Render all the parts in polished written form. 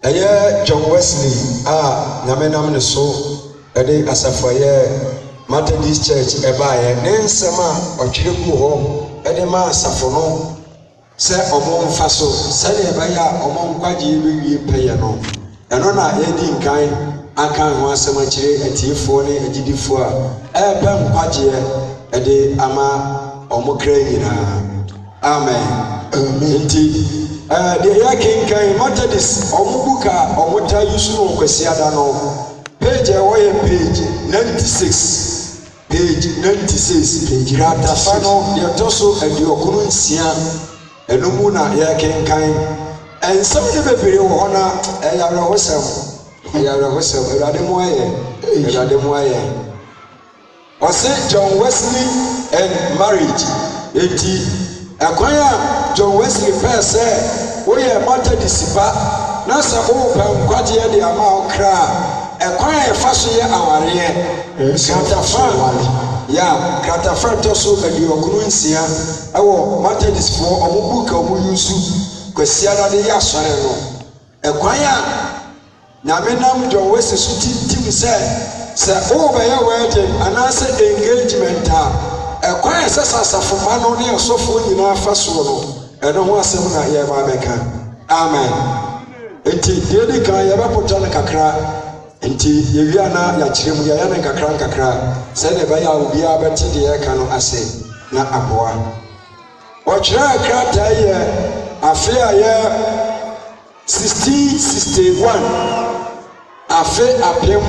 Aye John Wesley nyame nam ne so ede asafoye Methodist Church ebaye ne nsema otwere gu ho ede ma asafo no se omo mfa so se ne baya omo nkwaje bewie peye no eno na edi nkan aka ho asema kire atiefo ne agidifo a ebe nkwaje ede ama omo kra nyina amen amen the yakin Methodist omubuka omuta yusu no kwasiada no page page 96 page 96 page ratafano yetoso ediokunu nsia enumu na yakin kan ensem de bebere wo hona eyawre hosem erade mo aye ose John Wesley and marriage eti akwanya John Wesley pese oye Methodist ba na sa o pa nkwaje de ama okra akwanya efaso ye aware kratafa to so bedi okunu nsia ewo Methodist fo omubuka omuyusu kwasiara de ya sore no akwanya na menam John Wesley so tim se o be ya wedding anase engagement ekwai sasafo ma no ne osofo nyina afaso no eno ho asem na ye ba beka amen enti dedi kan ye ba pota na kakra enti ye wi ana ya kiremu ya na kakra se ne ba ya obi abeti de ye ka no ase na aboa o kira krata ye afia ye 1661 afi apem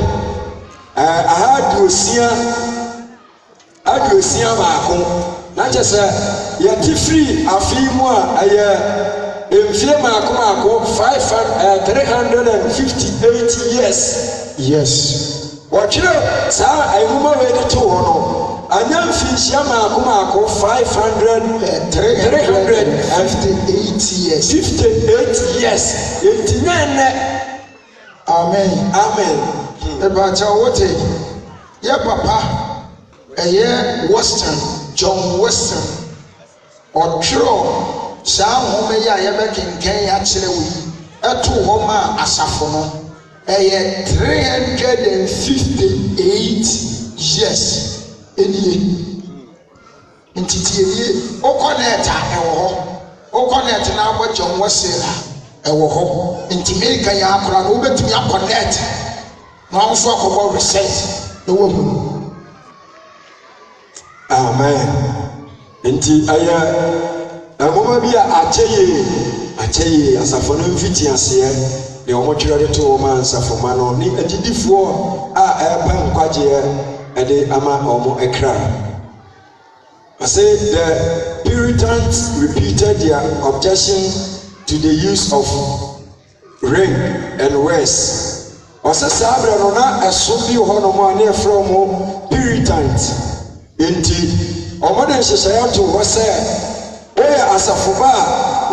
ahaduosia maako na chese yati free afimu a aye emfie maako 358 years watchiro sa ayuma wedi to hono anya mfishia maako 358 years etinene amen eba cha wote ya papa Western John Western otro sa home ya ye bekenken ya kire wi eto ho ma asafo no 358 years enie ntitiye o connect na agba John Wesley ewo ho ntimirika ya akora no betumi connect no amso akobo research no wo mu amen enti aya amoma bi a acheye asafo no mfiti ase de omotwere to o man asafo ma no ni agidifo a eba nkwaje ede ama omo ekra. I say the Puritans repeated their objection to the use of ring and wares. Ose sabra no na eso bi ho no mo na from Puritans enti omode nhyehyɛ to ho sɛ oye asafoba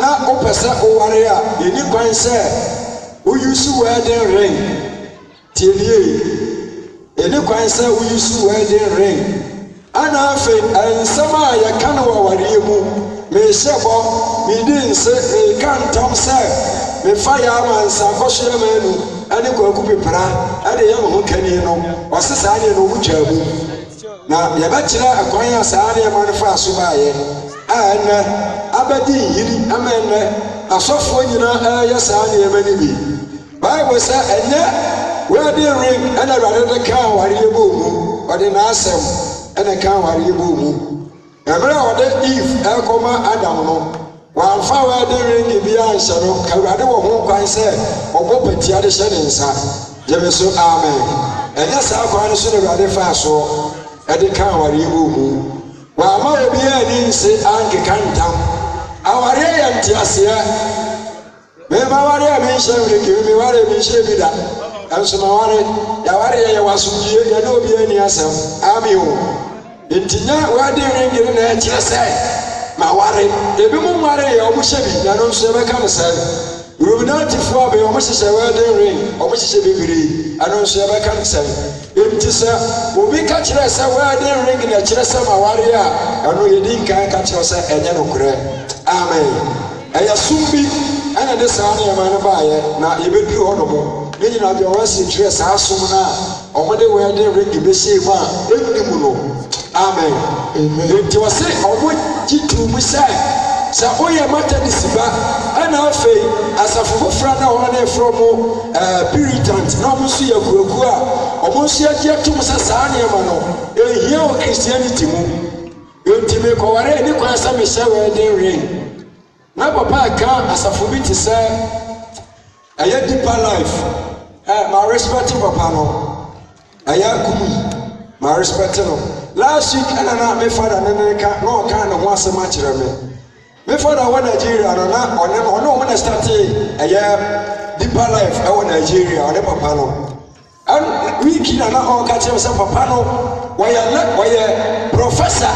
na opese oware a eni kwan sɛ uyusu wedding ring tilie eni kwan sɛ uyusu wedding ring ana afe ensama ya kana waware mu me hyebo me din se kan tam sɛ me fa ya mansa kɔhye manu ani kwaku pepra ade yɛ ho kani no ɔsesa ne no mu twabu na yabachira akwanya saare manfa so baaye ana abadi yiri amene asofo nyina ya saare yemani bi Bible say enye wedding ring ana rade kan ware yebo mu ode na asem ana kan ware yebo mu emre ode Eve ekoma Adam no wanfa wedding ring bi anhye no kawade wo ho kwan se obo patia de hye ne nsa jeme so amen enye sa kwan so ne rade fa so ede kan ware ibu mu wa ma obi ani nse anke kantam aware ya ntiasia me ma ware ya me nhye me ware me nhye bi da anso ma ware ya ware ya wasudie ya no obi ani asem ami o ntinya wade ringire na e kire se ma ware ebi mu ware ya omu hye bi na no nso be kan se Ruminati fo abe omo hye wedding ring omo hye bibiri ano nso ya be kan se enti se obi ka kire se wedding ring na kire se ma ware a ano yedi nkan ka kire se enye no kure amen eya sumbi ana de saa ne yɛma no baayɛ na yɛbɛduru hɔ no mo ne nyina deɛ ɔwɔsi kyerɛ saa som no a ɔmode wedding ring bɛhyɛ mu a ɛnnim no amen nti wɔ se ɔmo gye tu mu sɛ woyɛ Methodist ba ɛna afei asafo foforɔ na wɔn ne frɔ mo Puritant na ɔmo nso yɛ kuaku a ɔmo nso agye tom sɛ saa nneɛma no ɛhia wɔ Christianity mu nti mekɔware ani kwan sɛ mehyɛ wedding ring na papa aka asafo bi te sɛ ɛyɛ Deeper Life ma respect papa no ɛyɛ kumi ma respect no last week ɛna na me father ne ka na ɔka ne ho asɛm akyerɛ me me father wɔ Nigeria no na ɔno na start ɛyɛ Deeper Life ɛwɔ Nigeria ɔne papa no and week na ɔka kyerɛ sɛ papa no wɔyɛ professor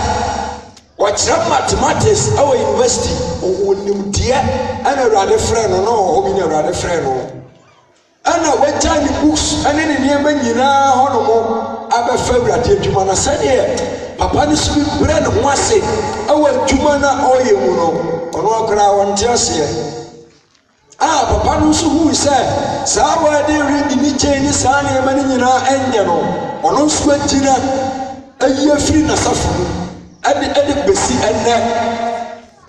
wɔkyerɛ mathematics ɛwɔ university ɔnim deɛ ɛna Awurade frɛ no na ɔhɔ bi na Awurade frɛ no ɛna wɔgya ne books ɛne ne nneɛma nyinaa hɔ no mo abɛfa Awurade adwuma na sɛdeɛ papa no so bi brɛ ne ho ase ɛwɔ adwuma na ɔyɛ mu no ɔno akora wɔnte aseɛ papa no nso hu sɛ saa wedding ring ne chain ne saa nneɛma no nyinaa ɛnyɛ no ɔno nso agyina ayi afiri n'asafo mu ɛde besi ɛnɛ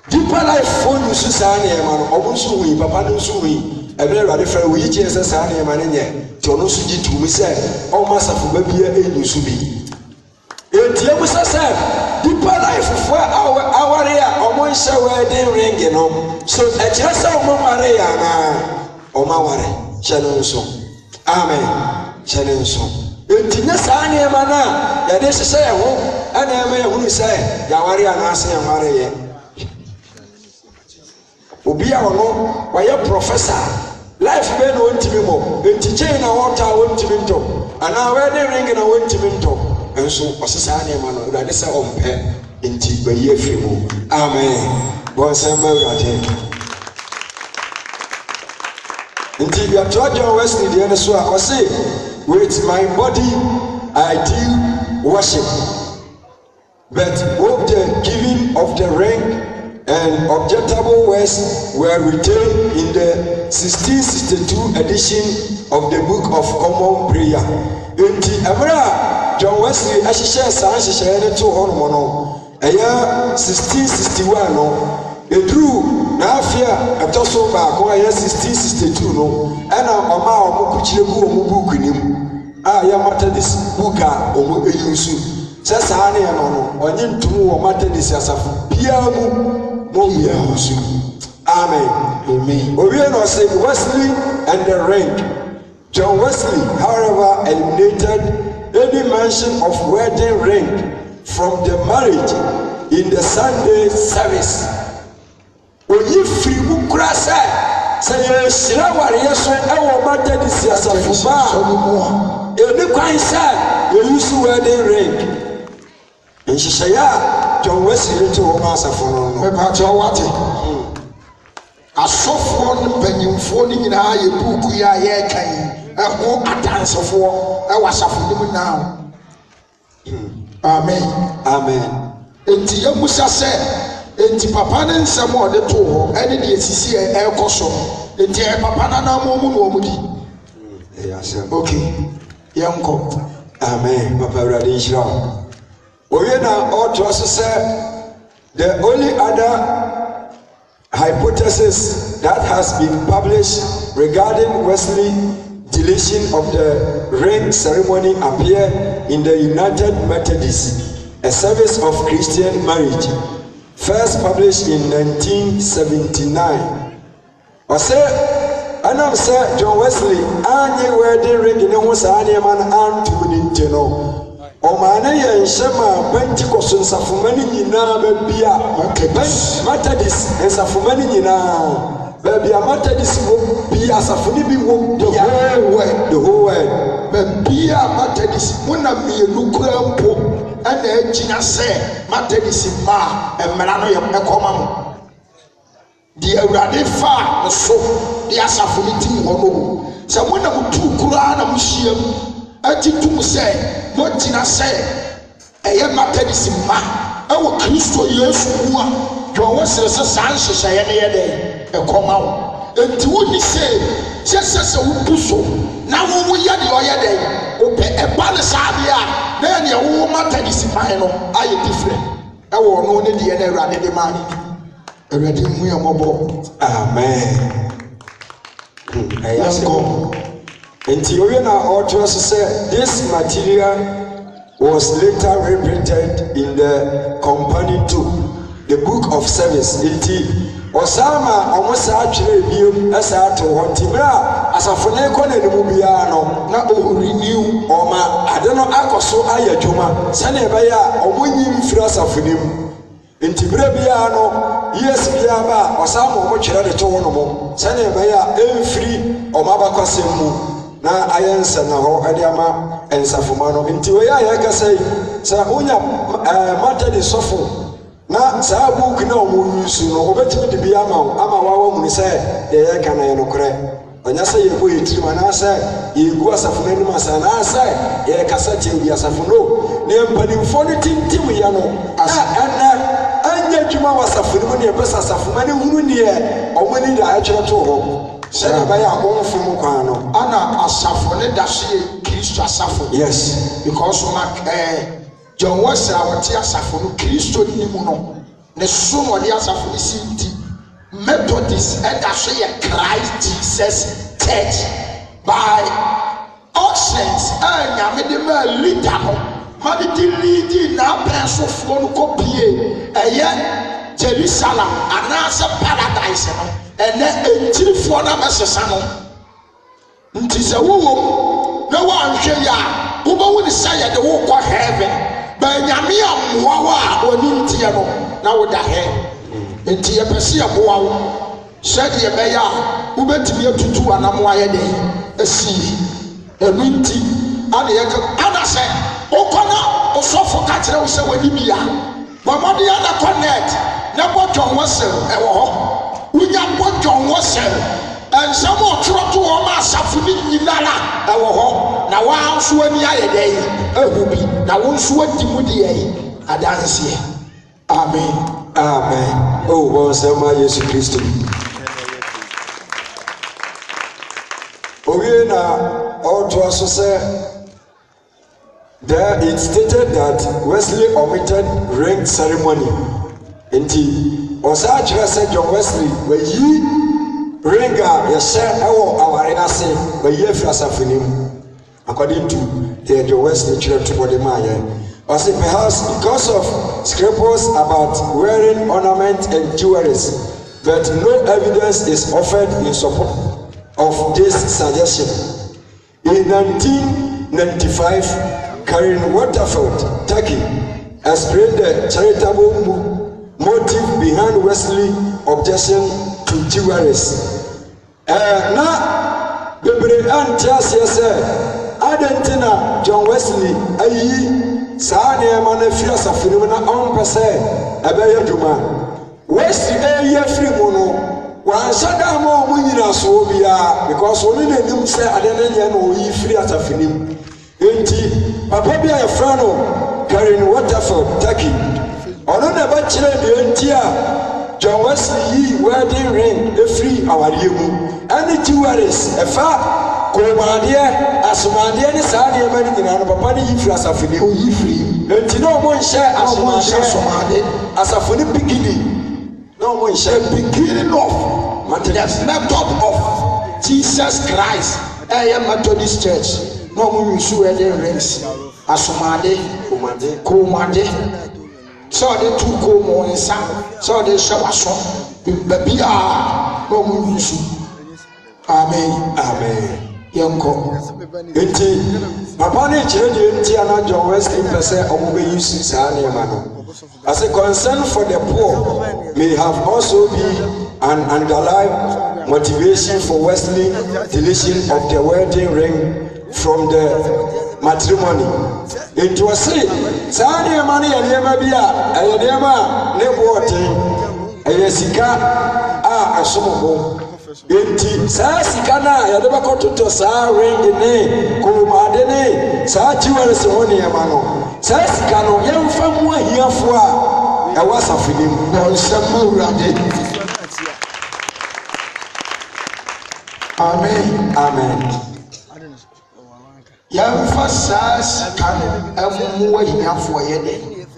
Deeper Life fo no so saa nneɛma no ɔmo nso hui papa no nso hui ɛbɛrɛ Awurade frɛ wo yi kyerɛ sɛ saa nneɛma no nyɛ nti ɔno nso gye tumi sɛ ɔmo asafo ba bia ɛnyi so bi etie mu sɛ Deeper Life fo aware a ɔmo nhyɛ wedding ring no so ɛkyerɛ sɛ ɔmo ware yɛ anaa ɔmo aware hyɛ no nso amen hyɛ no nso enti ne saa nneɛma no a yɛde hyehyɛ yɛn ho ɛna ɛma yɛhunu sɛ yɛaware anaasɛ yɛware yɛ obi a ɔno wɔyɛ professor life bɛɛ na wɔntumi mmɔ enti chain na wɔtɔ a wɔntumi ntɔ anaa wedding ring na wɔntumi ntɔ nso ɔse saa nneɛma no Awurade sɛ ɔmpɛ nti bayi afiri mu amen bɔnsɛm ma Awurade nti yɛtoa John Wesley deɛ no so a ɔse with my body I do worship but both the giving of the ring and objectable words were retained in the 1662 edition of the Book of Common Prayer. Enti emra John Wesley ahyehyɛ saa nhyehyɛeɛ no to hɔ no 1661 no eduru na afia ɛtɔ so baako a 1662 no ɛna ɔma a ɔmo kukyire gu ɔmo book nim a Methodist book a ɔmo eyi nso sɛ saa ne no ɔnye ntumu wɔ Methodist asafo biara mu amen owie no say Wesley and the ring. John Wesley however eliminated any mention of wedding ring from the marriage in the Sunday service. Oyi firi mu kura sɛ yɛhyira wareɛ so ɛwɔ Methodist asafo ba ɛni kwan sɛ yɛyusu wedding ring nhyehyɛeɛ a John Wesley to wɔn asafo no mɛpakyɛ ɔwate asɔfoɔ no mpanyinfoɔ no nyinaa yɛ buuku yi a yɛrekan ɛho adansefoɔ ɛwɔ asafo no mu now amen enti yɛmusa sɛ enti papa ne nsɛm a ɔde too hɔ ɛne deɛ sisi ɛrekɔ so enti papa nanamɔ mu na ɔmo di okay yɛnkɔ amen papa Awurade nhyira wo owie na ɔtoa so sɛ the only other hypothesis that has been published regarding Wesley deletion of the ring ceremony appear in the United Methodists, a service of Christian marriage, first published in 1979. Ɔsɛ anam sɛ John Wesley anye wedding ring ne ho saa nneɛma no antom ne nti no ɔmaane yɛ nhyɛm a Pentecost nsafoma no nyinaa baabi a Methodist nsafoma no nyinaa baabi a Methodist wɔ bi asafo no bi wɔ the whole world baabi a Methodist mo na mmienu kura mpo ɛna agyina sɛ Methodist mmaa mmara no yɛ ɛkɔma mo deɛ Awurade fa no so de asafo no tim hɔ no sɛ mo na mo tu kura na mo hyia mu ati tum sɛ mo gyina sɛ ɛyɛ Methodist mma ɛwɔ Kristo Yesu mu a John Wesley sɛ saa nhyehyɛeɛ no yɛ dɛ ɛkɔma wo enti woni se sese wupuso na wo ya de oyede ope eba ne saade a na ne wo mata disipan no aye different e wo no ne de na Awurade de mani Awurade mu ya mobo amen ayanko enti oye na author say this material was later reprinted in the companion to the book of service enti Osama omusa atwere biom asa ato hontimra asafone ko na nemu bia no na renew oma ade no akoso ayadwuma sane be ya omonyi mfiri asafonem ntibra bia no yes bia ba Osama omotwere de to wono mo sane be ya emfiri oma bakwasem mu na ayensa na ho ade ama ensafoma no nti we ya yakasai sa unya mata de sofo na saa book na omo yusu no obetimi de bia ama wawa mu ni say ye ka na ye no kore onya say ye boye tirima na say ye gu asafo na nim asa na say ye kasa tie bi asafo no ne mpanimfo ne tintim ye no ana anya dwuma wasafo no ne besa asafo ma ne hunu ne ye omo ni da atwere to ho say ba ya onfo mu kwan no ana asafo ne da so ye Kristo asafo yes because John Wesley awati asafo no Kristo ni mu no ne so no de asafo ni sinti Methodist and so ye Christ Jesus Church by auctions nyame de ma leader no ma de lead na penso fo no kopie eye Jerusalem anase paradise no ene entirifo na mesesa no nti se wo na wa nhwe ya wo ba wo ni say de wo kwa heaven Banyame amoa a oni ntie no na wo da he enti ye pese ye boa wo sede ye be ya wo betimi atutu anamoa ye de asi enu nti ade ye ana se okona osofo ka kire wo se wani bia bomode ya na connect na bo John Wesley e wo ho unya bo John Wesley ensamo otro o ma asafu ni nyinara e wo ho na wa nso ani aye dey ehubi na wo nso adi mu de ye adanse amen amen oh bo sema Yesu Kristo owie na author so say there it stated that Wesley omitted ring ceremony enti osa kire say John Wesley wayi ringa yeshe ewo aware ase wayi afrasafonim according to the John Wesley church to body man also perhaps because of scruples about wearing ornament and jewelry but no evidence is offered in support of this suggestion. In 1995 Karen Waterford Turkey explained the charitable motive behind Wesley objection to jewelry. Na bebre antiasia say Adentina John Wesley ayi saa ne ma na firi asafiri na ompese ebeye duma Wesley eye firi mu no wan sada ma o nyina so bia because oni na nim say adene nye no yi firi asafiri enti papa bia e fra no Karen Waterford Turkey ono na ba kire de enti a John Wesley yi wedding ring efiri awariye mu ani jewelries efa Komande asomande ni saade e mani nyina no papa ni yifiri asafoni o yifiri enti no mo nhye asomande asafoni bigini no mo nhye beginning of the method of Jesus Christ Methodist Church no mo yusu wedding rings asomande komande so de tu ko mo nsa so de shawaso babia no mo yusu amen amen Yanko. Enti papa ne kire de enti ana John Wesley pese omobe yusu saa ne ma no. As a concern for the poor may have also been an underlying motivation for Wesley deletion of the wedding ring from the matrimony. It was say saa ne ma ne ye ma bia eye ma ne boten eye sika a asomo enti saa sika na ya de bakototo saa ring ne komade ne saa jiwere se ho ne ma no saa sika no yemfa mu ahiafo a e wasafinim no nsem urade Amen. Amen. Yɛmfa saa sika no ɛmmoa hiafoɔ yɛ dɛ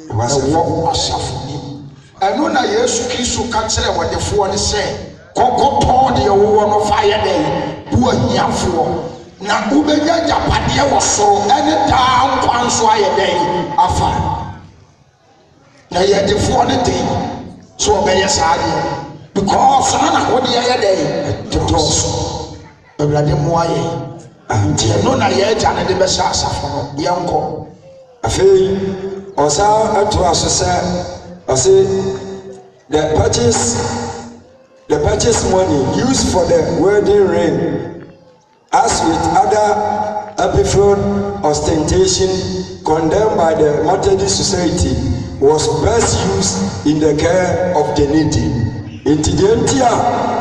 ɛwɔ asafo nim. Ɛno na Yesu Kristo ka kyerɛ wɔdefoɔ no sɛ kɔkɔtɔn deɛ wowɔ no fa yɛ dɛ bu ahiafoɔ na wobɛnya agyapadeɛ wɔ soro ɛne daa nkwa nso ayɛ dɛ afa. Na yɛdefoɔ no den so ɔbɛyɛ saa deɛ because na wodeɛ yɛ dɛ ɛdɔɔso. Awurade mmoa yɛn. Nti ɛno na yɛagya no de bɛhyɛ asafo no yɛnkɔ. Afei ɔsa atoa so sɛ ɔse the purchase money used for the wedding ring, as with other epiphone ostentation condemned by the Methodist Society, was best used in the care of the needy. Nti deɛ nti a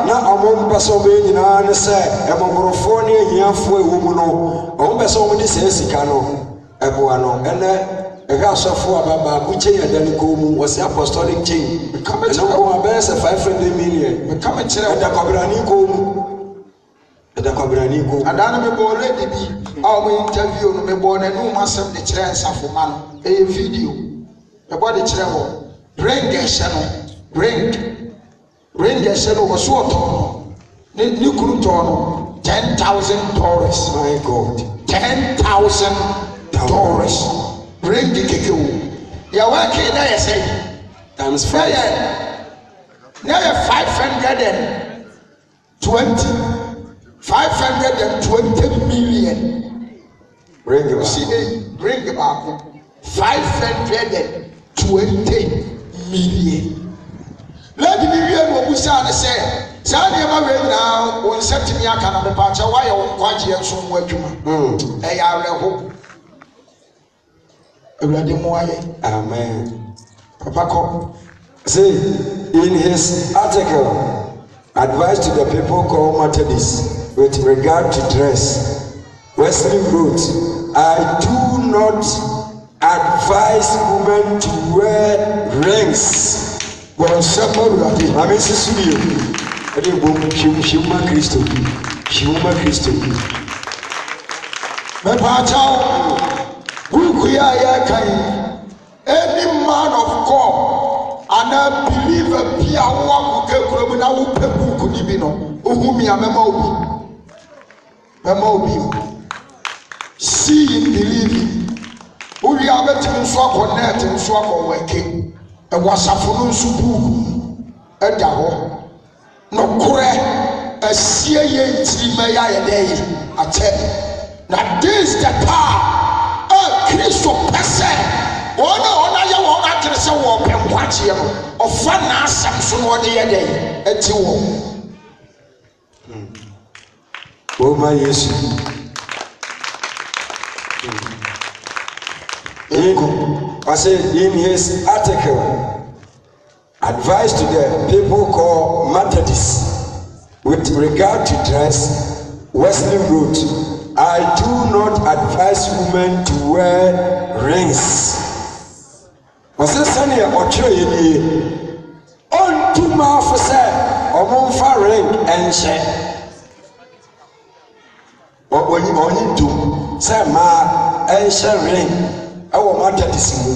na ɔmo mpɛ sɛ ɔbɛyɛ nyinaa ne sɛ ɛmɔborɔfoɔ ne ahiafoɔ ɛwɔ mu no ɔmo pɛ sɛ ɔmo de saa sika no ɛboa no. Ɛnɛ ɛhwɛ asɔfoɔ a baako kyɛn ɛda ne kɔn mu wɔsi apostolic chain ɛno nkɔn abɛyɛ sɛ 500 million ɛda kɔbrani kɔn mu adaa no mebɔ already bi a ɔmo interview no mebɔ n'anum asɛm de kyerɛ nsafoma no ɛyɛ video mebɔ de kyerɛ wɔ ring ɛhyɛ no ring ɛhyɛ no wɔ so ɔtɔn no ne kuru tɔn no $10,000. My God, $10,000 ring de keke wo yɛwɔ ake na yɛ sɛ times 5 na yɛ 520 million. ring baako 520 million. Lady bi wie no obusa ne sɛ saa nneɛma wei nyinaa wɔn nsa tumi aka na mepa akyɛ wayɛ wɔn nkwagyeɛ nso ho adwuma ɛyɛ awerɛho. Awurade mmoa yɛn. Amen. Papa kɔ. See, in his article, Advice to the People Called Methodists with regard to dress, Wesley wrote, I do not advise women to wear rings. Amen. Sisudio. Ade bom Shima Christo. Me paachao. Bukuya ya kai. Any man of God and a believer bia wa kuke kuromu na wo pe buku ni bi no. Ohumi a mema obi. See in believing. Uri abetimi nso akonnect nso akọweke. Wasafo no nso buku ɛda hɔ no korɛ asie yɛ ntiri ma yɛ dɛ atɛ na this the power Kristo pɛsɛ ɔna yɛ wɔn akyerɛ sɛ wɔ pɛ nkwagyeɛ no ɔfa n'asɛm so na ɔde yɛ dɛ ɛti wɔ ma Yesu I said in his article, Advice to the People Called Methodists with regard to dress, Wesley wrote, I do not advise women to wear rings. I said, Sanya Ochoye, on two mouths said, Omonfa ring and share. Or when you do, say, ma and share ring. Our Methodist mu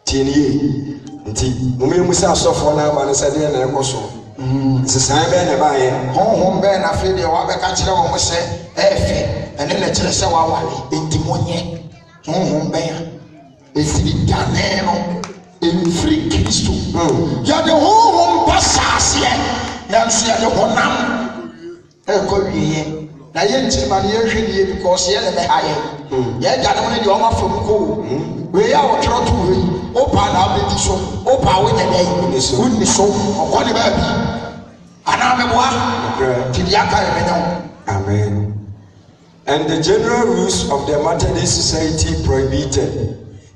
tinie nti mume sa asofo na aba ne sɛ de na ɛkɔ so sesan bɛ na ba yɛ honhom bɛ na fe de wa bɛ ka kyerɛ wɔn sɛ ɛfɛ ɛne na kyerɛ sɛ wa wale nti monye honhom bɛ ya esiri dane no emfiri Kristo ya de honhom ba saase ya nso ya de honam ɛkɔ wiye na yɛ nti ma ne yɛhwɛ ne yɛ because yɛ ne bɛ ha yɛ yɛ gya ne mo ne deɛ ɔma fam ko wei a wɔtwerɛ to wei wopa na abɛdi so wopa wonyɛ dɛ wonni so ɔkɔ ne baabi anaa meboa nti deɛ aka yɛ bɛnyɛ wo. Amen. And the general rules of the Methodist Society prohibited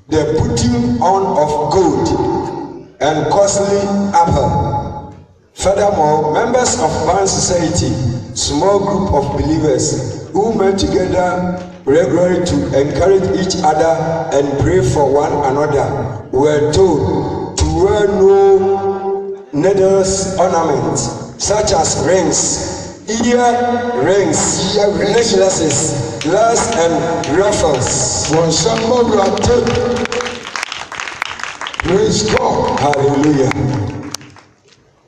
the putting on of gold and costly apparel. Furthermore, members of one society, small group of believers who met together regularly to encourage each other and pray for one another, were told to wear no needles ornaments such as rings, earrings, necklaces, glass and raffles. Praise God. Hallelujah.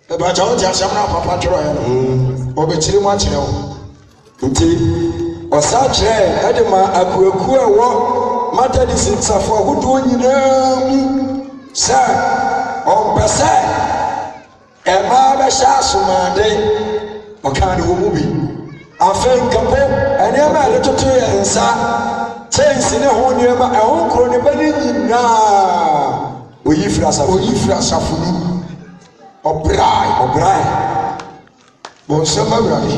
But I just am not Papa Troy. Obetiri mo akire o. Nti osakyerɛ ɛde ma akuaku a wɔ Methodist nsafo ahodoɔ nyinaa mu sɛ ɔmpɛ sɛ ɛmaa bɛhyɛ asomade ɔkaa ne wɔ mu bi afei nkapo nneɛma a yɛde toto yɛ nsa kyɛnse ne ho nneɛma ɛho nkoro ne bɛne nyinaa oyi firi asafo no ɔbrae bɔnsɛm awurade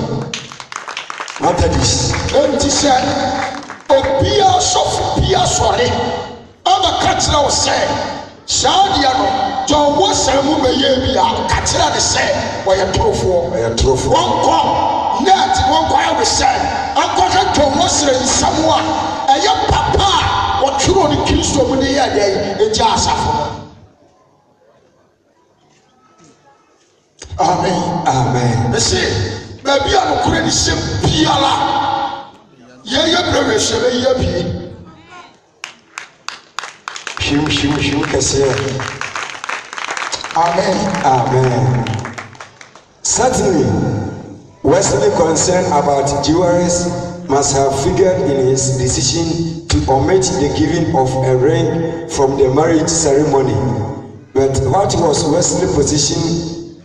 Methodist. Enti sɛ obi asɔfo bi asɔre ɔbɛka kyerɛ wo sɛ saa deɛ no John Wesley mu bɛyɛ bi a ka kyerɛ ne sɛ wɔyɛ torofoɔ wɔnkɔ net wɔnkɔ ayɛ sɛ ankɔhwɛ John Wesley nsɛm a ɛyɛ papa a wɔtwerɛ ne Kristo mu ne yɛ deɛ ɛgya asafo no. Amen. Baby, I'm not going to say Piala. Yea, brother, shall I be? Shim, Cassia. Amen. Certainly, Wesley concern about jewelries must have figured in his decision to omit the giving of a ring from the marriage ceremony. But what was Wesley's position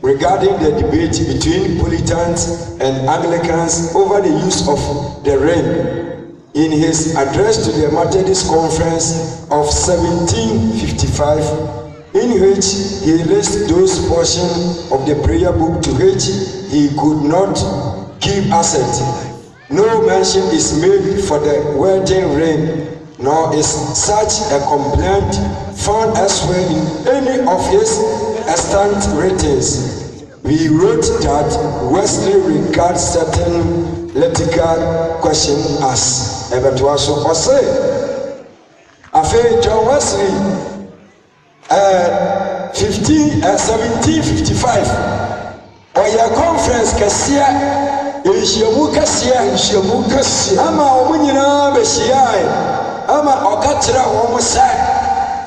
regarding the debate between Puritans and Anglicans over the use of the ring? In his address to the Methodist Conference of 1755, in which he lists those portions of the prayer book to which he could not give assent, no mention is made for the wedding ring, nor is such a complaint found elsewhere in any of his extant writings. We wrote that Wesley regards certain lexical questions as eventual or say. After John Wesley, 1755, or your conference Cassia, Ishamu Cassia, Ama Omunina Beshia, Ama Okatra Omusa,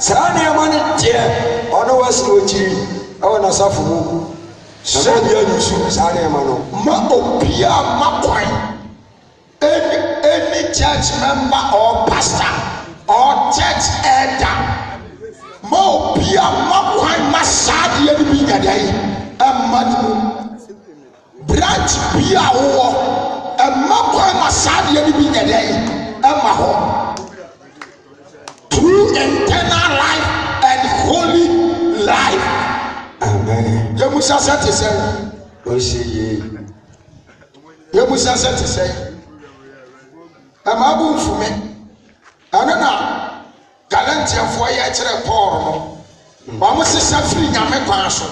Sani Amani dear, or Wesley, our Nasafu. Ma opia makwan any church member or pastor or church elder ma opia makwan masadi eni bi nyadai amadu branch bia wo makwan masadi eni bi nyadai amaho true eternal life and holy life. Amen. You must have to say. You must have to say. I'm able for me. I don't know. Galantia for ye to Paul. Almost a suffering Yamapaso.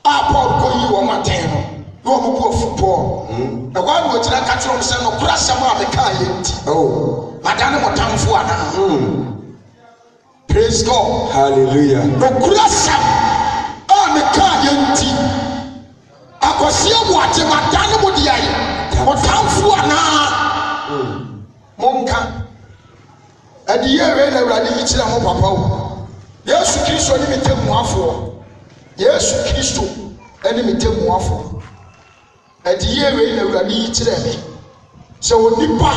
Ah, Paul, go you on my table. You want to go for Paul. The one which I catch from San Ocrasama, the Kayet. Oh, Madame Motamfuana. Praise God. Hallelujah. Ocrasam. Meka yenti akosia boate madane modiai motamfo ana monka adiye we na urade yi kira mo papa o Yesu Kristo ni metemuafo Yesu Kristo eni metemuafo adiye we na urade yi kira me se onipa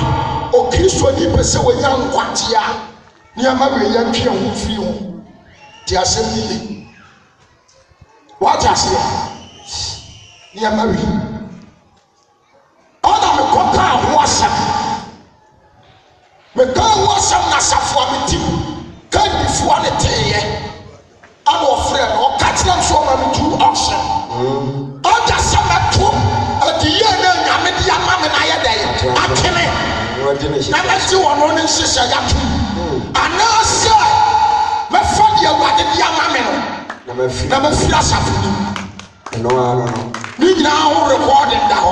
o Kristo ni pese wonya nkwatia ni ama we ya twa ho firi ho ti asem ni what I say? You are married. All of the copper was me come was some nasa for me too. Can be for the day. I'm afraid or catch them so many two auction. All the summer too. At the year, I'm at the young man and I day. I'm killing. I'm at you on one sister. And now, sir, my father, what did the young man? Number 3 No. We now recording that.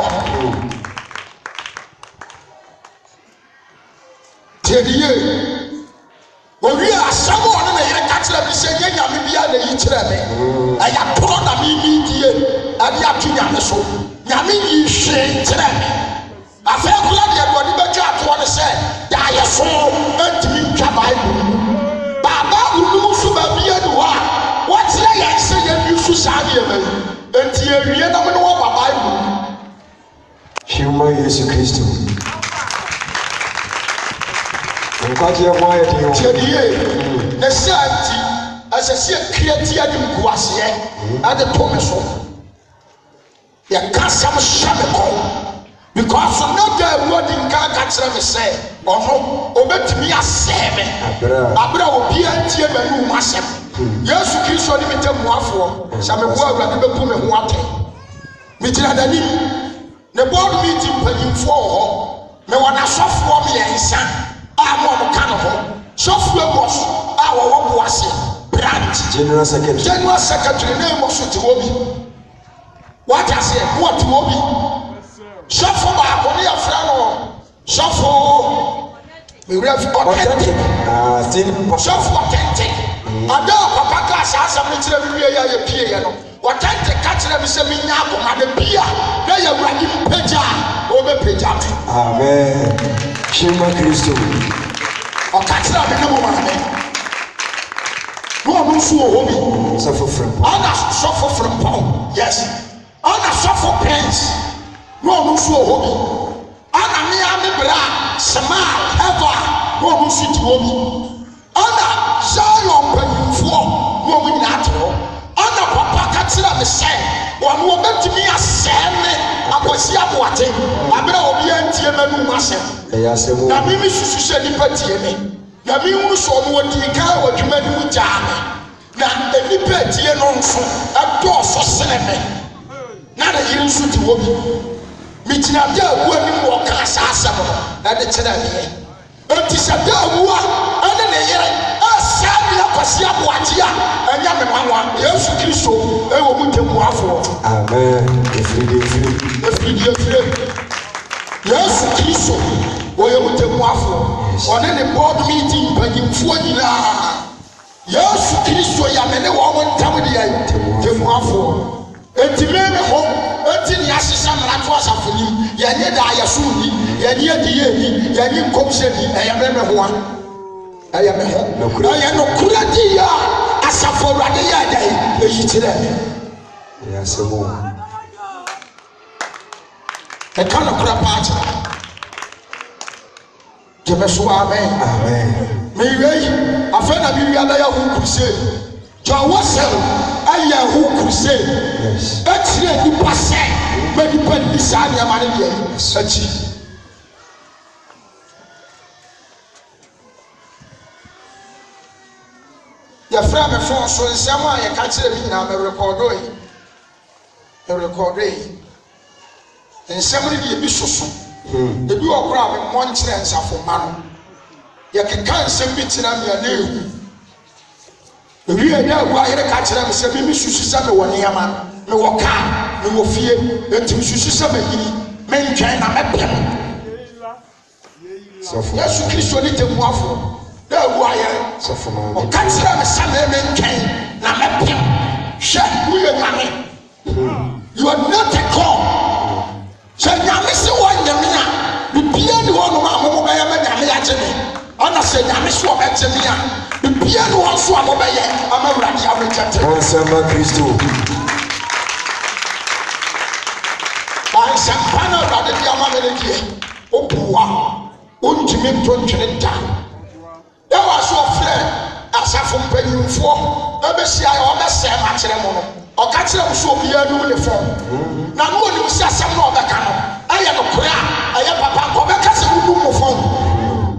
Teddy, when we are someone in the catcher, we say, yeah, maybe I need to me. I have told them immediately. I have to so. nyame yi hwe kyerɛ me afɛ kula deɛ wɔde bɛtwa atoɔ ne sɛ da yɛ so ntumi ntwa Bible baba wunu so ba bia de hɔ a wɔkyerɛ yɛn sɛ yɛn so saa deɛ ma yi enti awie na me ne wɔ ba Bible Shema Yesu Kristo nkwagye ho ayɛ de ho tiɛdie na sɛ nti asɛ sɛ kreati ade nkuaseɛ ade to me so yɛka sam hyɛ me kɔn because no da awuadi nka ka kyerɛ me sɛ ɔno ɔbɛtumi asɛe me aberɛ a obia ntie m'anum asɛm Yesu Kristo ne metammuafoɔ sɛ meboa Awurade bɛbu me ho atɛn megyina n'anim ne board meeting mpanyimfoɔ wɔ hɔ mewɔ n'asɔfoɔ mmiɛnsa a mo ka no ho sɔfoɔ Amos a wɔwɔ Boase branch General Secretary ne mo so te wɔ bi wata sɛ mo te wɔ bi sɔfo baako ne yɛfrɛ no sɔfo mewura fi authentic sɔfo authentic ada papa ka saa asɛm ne kyerɛ me wie yɛ yɛpie yɛ no authentic ka kyerɛ me sɛ menya akoma de bia na yɛwurade mpagya a wɔbɛpagya me amen Shema Kristo ɔka kyerɛ me ne mo maame no ɔno nso wɔ hɔ bi sɔfo frempɔn ɔna sɔfo frempɔn yes ɔna sɔfo prince no ɔno nso wɔ hɔ bi ɔna mmea me bra smile ever no ɔno nso te hɔ bi ɔna Zion mpanyinfoɔ no ɔmo nyinaa te hɔ ɔna papa ka kyerɛ me sɛ ɔno ɔbɛtumi asɛe me akwasi aboate aberɛ a obiara ntie m'anum asɛm na mimi susu sɛ nnipa tie me na mehu sɛ ɔno wɔdii kan wɔ adwuma no mu gyaa me na nnipa atie no nso ɛdɔɔso sene me na ne yere nso te hɔ bi megyina daawu anim wɔ ɔka saa asɛm no ɛde kyerɛ meɛ enti sɛ daawu a ɛne ne yere ɛsɛe me akwasi aboate a ɛnyɛ me mawa Yesu Kristo ɛwɔ mu ntammuafoɔ amen efiri Yesu Kristo wɔyɛ mu ntammuafoɔ ɔne ne board meeting mpanyimfoɔ nyinaa Yesu Kristo yɛ me ne wɔn ntam deɛ ntammuafoɔ enti me ho enti ne ahyehyɛ mmarato asafo nim yɛnyɛ da yɛso ni yɛnyɛ adi yɛ ni yɛnyɛ nkɔmhyɛ ni ɛyɛ me ho a ɛyɛ me ho ɛyɛ nokora di a asafo Awurade yɛ ada ɛyi kyerɛ ɛka nokora paa kyerɛ gyeme so amen mewei afei na mewia na yɛho crusade John Wesley ayɛ ho crusade ɛkyerɛ nnipa sɛ ma nnipa nni saa nneɛma no deɛ akyi yɛfrɛ me fon so nsɛm a yɛka kyerɛ me nyinaa merekɔdo yi nsɛm no deɛ bi soso ebi wɔ kora a memmɔ nkyerɛ nsafo ma no yɛkeka nsɛm bi tena mmea na ehu ewie na awu ayere ka kyerɛ me sɛ mimi susu sɛ mewɔ nneɛma mewɔ kaa mewɔ fie enti susu sɛ mahini mentwɛn na mɛpɛm Yesu Kristo ne temmuafoɔ na awu ayere ɔka kyerɛ me sɛ mentwɛn na mɛpɛm hwɛ woyɛ nyame you are not a God sɛ nyame se wɔ nyame a bibia ne hɔ nom a momo bɛyɛ ma nyame agye me ɔna sɛ nyame so ɔbɛgye me a bibia ne hɔ so a mobɛyɛ ama Awurade abɛgyate ɔnsɛmpa Kristo ansɛmpa na Awurade de ama me ne deɛ woboa wontumi ntontwene da yɛwɔ so ɔfrɛ asafo mpanyimfoɔ ɛbɛhyia yɛ ɔbɛsɛe ma kyerɛ mo no ɔka kyerɛ mo sɛ obiara num ne fɔm na no onim sɛ asɛm na ɔbɛka no ɛyɛ nokora a ɛyɛ papa nka ɔbɛka sɛ wonum mo fɔm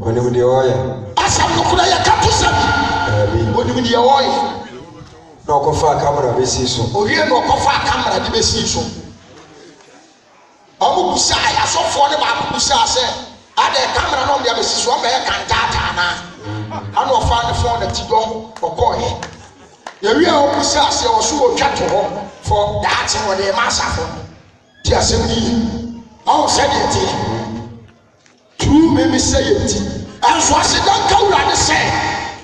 ɔnim deɛ ɔyɛ asɛm nokora yɛka to sɛ bi onim deɛ ɔyɛ na ɔkɔfa kamera bɛsi so owie na ɔkɔfa kamera de bɛsi so ɔmo busaa asɔfoɔ ne baako busaa sɛ ada kamera na ɔmo de abɛsi so ɔmo bɛyɛ kantaataa na ana ɔfa ne fɔn na ti dɔm ɔkɔɔyɛ yɛwie a ɔmo busaa sɛ ɔso ɔtwa to hɔ fɔ daakye na ɔde ɛma asafo ti asɛm ne yie ɔmo sɛ deɛ teɛ turu mimi sɛ yɛ ti ɛnso asedanka Awurade sɛ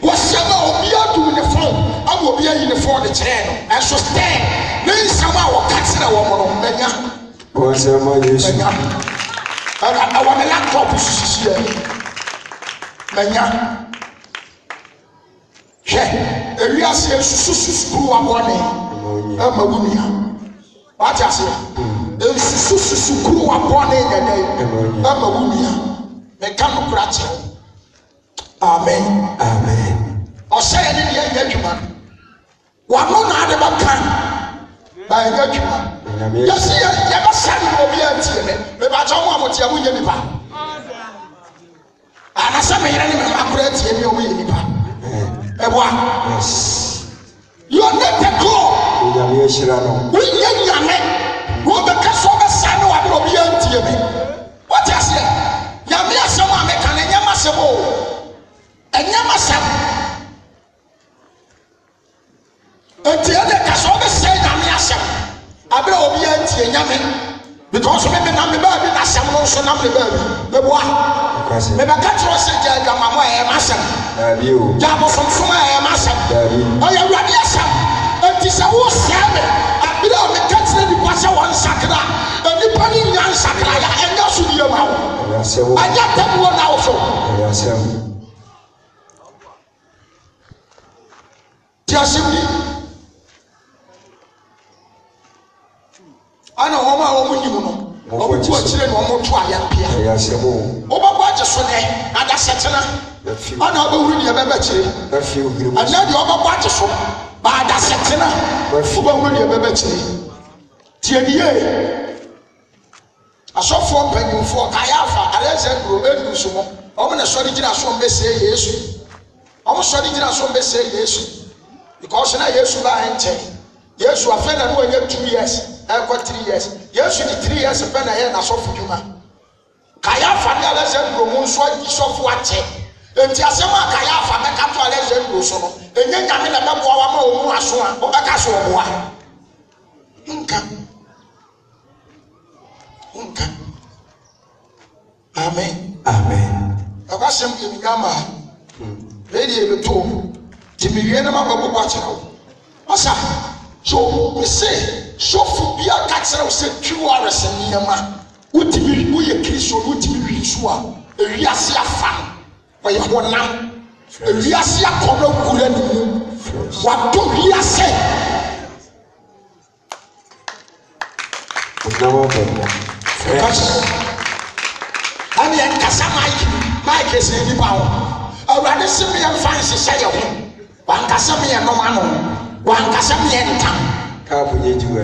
wɔhyɛm a obi adum ne fɔn ama obi ayi ne fɔn de kyerɛ no ɛnso stɛɛ ne nsɛm a wɔka kyerɛ wɔn no mɛnya Wasema Yesu. I want a laptop to see. Manya. Hey, we are saying screw up one name. I'm a woman. What I say? Screw up one name. I'm a woman. Mechanical crash. Amen. Amen. Or say any gentleman. One more not about can by a gentleman. Yes, you never said you will be empty. Maybe I don't want to tell you. And I said, my enemy, my great enemy. Yes. You are not a go. We are young. Who because of the son of a be what I say? Yamia Sama Mekan and Yamasabo and Yamasam. Until the Kasoba said, Yamiasam. I be obedient to Yamin because maybe not the baby, not some also not the baby. The boy, maybe I can't trust it. Mamma, I am Assam. Jabo from Suma, I am Assam. I am ready. Assam. It is a war salmon. I belong the country because I want Sakra and the penny young Sakra and also your mouth. I got that one also. Just simply. I know how many women or two children or more try. Yes, Oba just one and that's it. I know who really have a few. And now the other watches from but that's it. Oba really have a TNA. I saw 4 penny for Kayafa, Alexander, and Sumo. I'm going to study some message. Yes, I'm going to study some message. Yes, because I used to buy and take. Yes, you are friend and when you have 2 years. I got 3 years. Yes, you did 3 years of pen I saw for you. Kayafa Alexander Monso, you saw for what? And Tiasema Kayafa, make up to Alexander Sono. And then I mean about Wama Masua, or Bakaso. Amen. Amen. I was simply Yama. Lady of the tomb. Timmy Yenama watching out. What's up? So we say, so for be a catcher of said 2 hours and Yama. Would be we a kiss or would be Rishua, a Riasia fan, or your one now, a Riasia Kono Gulen. What do we say? I mean, Casamike, Mike is in the power. I rather see me and fancy say of him. One Casamia no man. One Casamia town.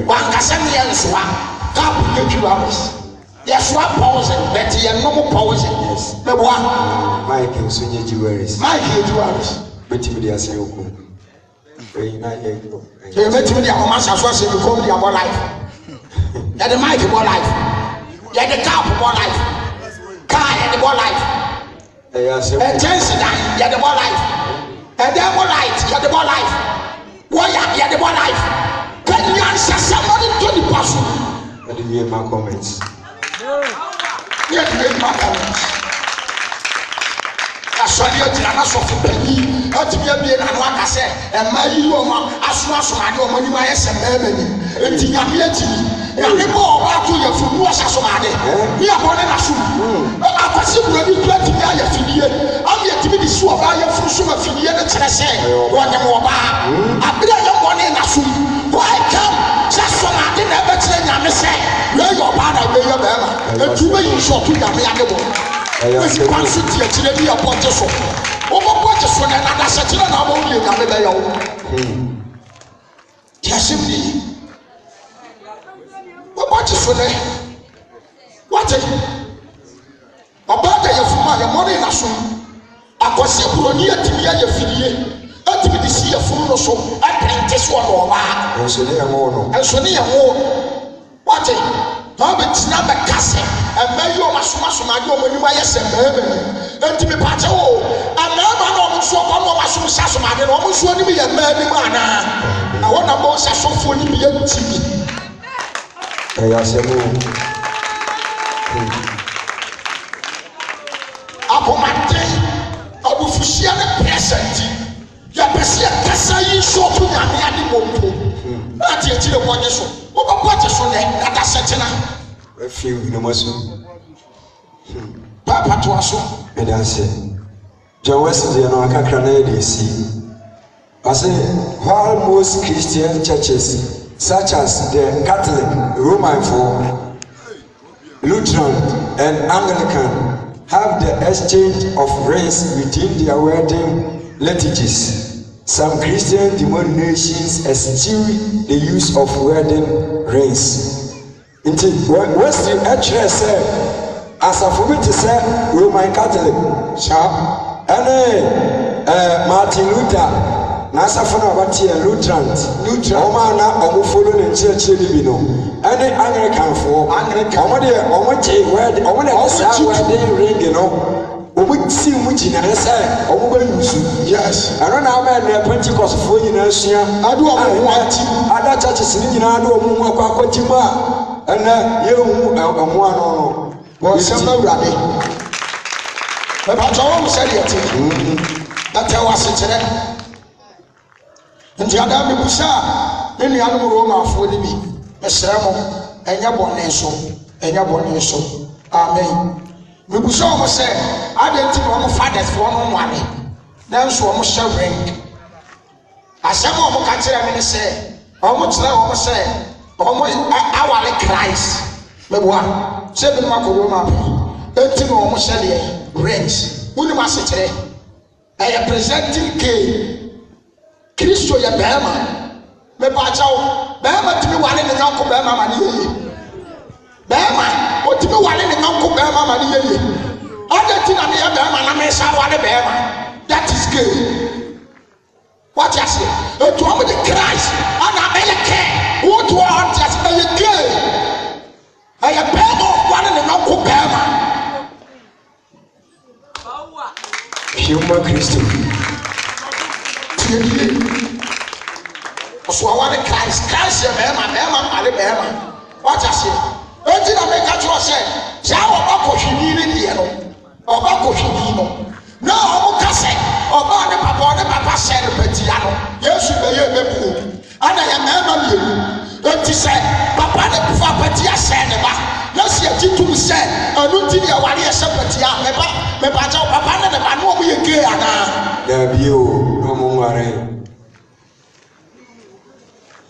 One Casamia swap. Cap you hours. Yes, swap pausing, Betty and no more pausing. Yes. The one. Mike is in your jewelries. Mike, you hours. Betty Medias. You met me the Amas as well, you call me about life. You're the mic about life. You're the cap about life. Car and about life. And Jensen, you're the more life. And they're more light, you're the more life. Why you're the more life? Can you answer somebody to the person? I didn't hear my comments. You have to make my comments. I saw you at the penny. Not to be a being and what I said, and my you as soon as I know when you are SMM. And you know about you from Wasasomade. We are born in a shoe. I was simply glad to be a affiliate. I'm yet to be the swab. I am from some affiliate. I say, one more bar. I bring your money in a shoe. Why come? Just so I didn't ever tell you, say, where your father, where your mama, and 2 million short to Yamiabo. One city at the airport. Over what is one another setting on our own in yes, indeed. What is for them? What is about the money in a soon? I was a near to me a affiliate. Let me see a fool or so. I think this one or that. And so near more. What is it's not a castle, and may you must my when you buy a and to be part of all. And now I almost saw one of us who says, I almost want to be a man. I want to go so for me TV. Upon my day, I will see a present. Your person, so to me, that's it. What is on that? That's a few no more so. Papa to us. And I say, John Wesley, and I can't see. I say, while most Christian churches, such as the Catholic, Roman form, Lutheran, and Anglican, have the exchange of rings within their wedding liturgies. Some Christian denominations eschew the use of wedding rings. Indeed, Wesley actually said, as a for me to say Roman Catholic, and Martin Luther, Nasa for about Lutheran, Omana, or follow the church, and Anglican for Anglican, wedding ring, you know. We see which in a say, yes. I don't know how many Pentecost for you. I do want other churches in Yadoma, and you one. Well, some ready. But I told said it. That's how I sit there. And the other Busa, then the animal Roma for the me, a sermon, and your bonnet, Amen. We will show us say, I didn't think one fathers for one. Then so almost shall ring. As some of them can say, almost now say, almost our Christ. The one, 7 Macro, 18 almost rings. Who must say, I am presenting K. Christo ya Bama. Me Pachao, Bama to be one in the Uncle Bama money. Bama, what to be one in the Uncle Bama money. Other thing I mean, Bama, I may say one Bama. That is good. What you say? To all the Christ, and I may care. What want just a good? I am Bama, one in the Uncle Bama. Human Christian. So I want to Christ, what I say? What did I make a choice? Say, I'll should be in the end. Or Baco should be no. No, about the Papa said, Petiano. Yes, you may have and I am never you. But he said, Papa, the Papatia said, let's see a title said, I don't think I want to say Petia, Papa, and I know we are gay. There you, no more.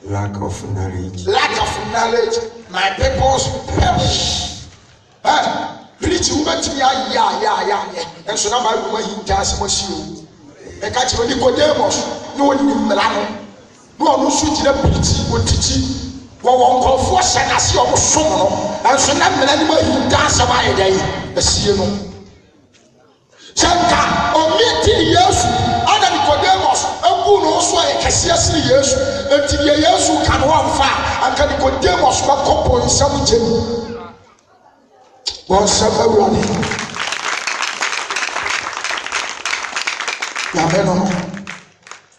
Lack of knowledge. Lack of knowledge. My peoples perish. Preach woman to me, yeah. And so now my woman he does monsieur. I catch you Nicodemus. No one in Milano. No shoot in a pretty would teach you. Well, one call for Senasi or Sono. And so now Milano he dance by a day. A sieno. Santa, or meeting yes, and Nicodemus, a wound also a Cassius, yes, until the yes who can one far, and can Nicodemus back up on some gem. One summer running. Yameno,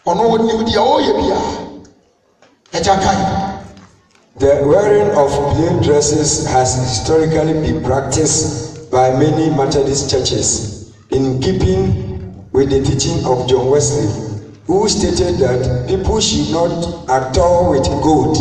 or no one knew the Oyabia. The wearing of plain dresses has historically been practiced by many Methodist churches. In keeping with the teaching of John Wesley, who stated that people should not adorn with gold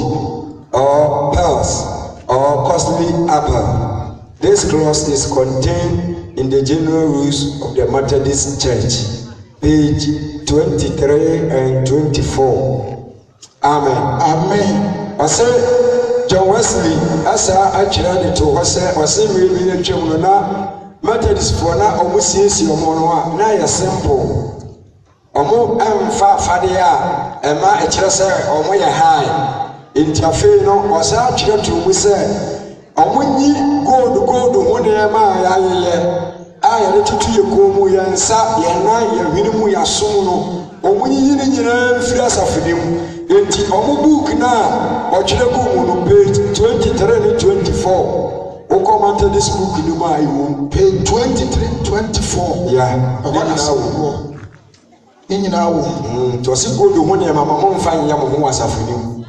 or pearls or costly apparel. This clause is contained in the General Rules of the Methodist Church, page 23 and 24. Amen. Amen. I say John Wesley, as I actually told us, I say really John Methodist for now, almost says your mono, now simple. Omo emfa fadea, ema echrese omo ye high. Interfere was actually to say, Omunyi gold, one ema ya I let to your gomu yansa, yana, yanimu yasuno, Omunyi in fresh of him. Enti omo book now, or Chilegomu, page 23 and 24. Who commented this book in my page 23-24. Yeah, in our to see good money, my mom find Yam who was after you.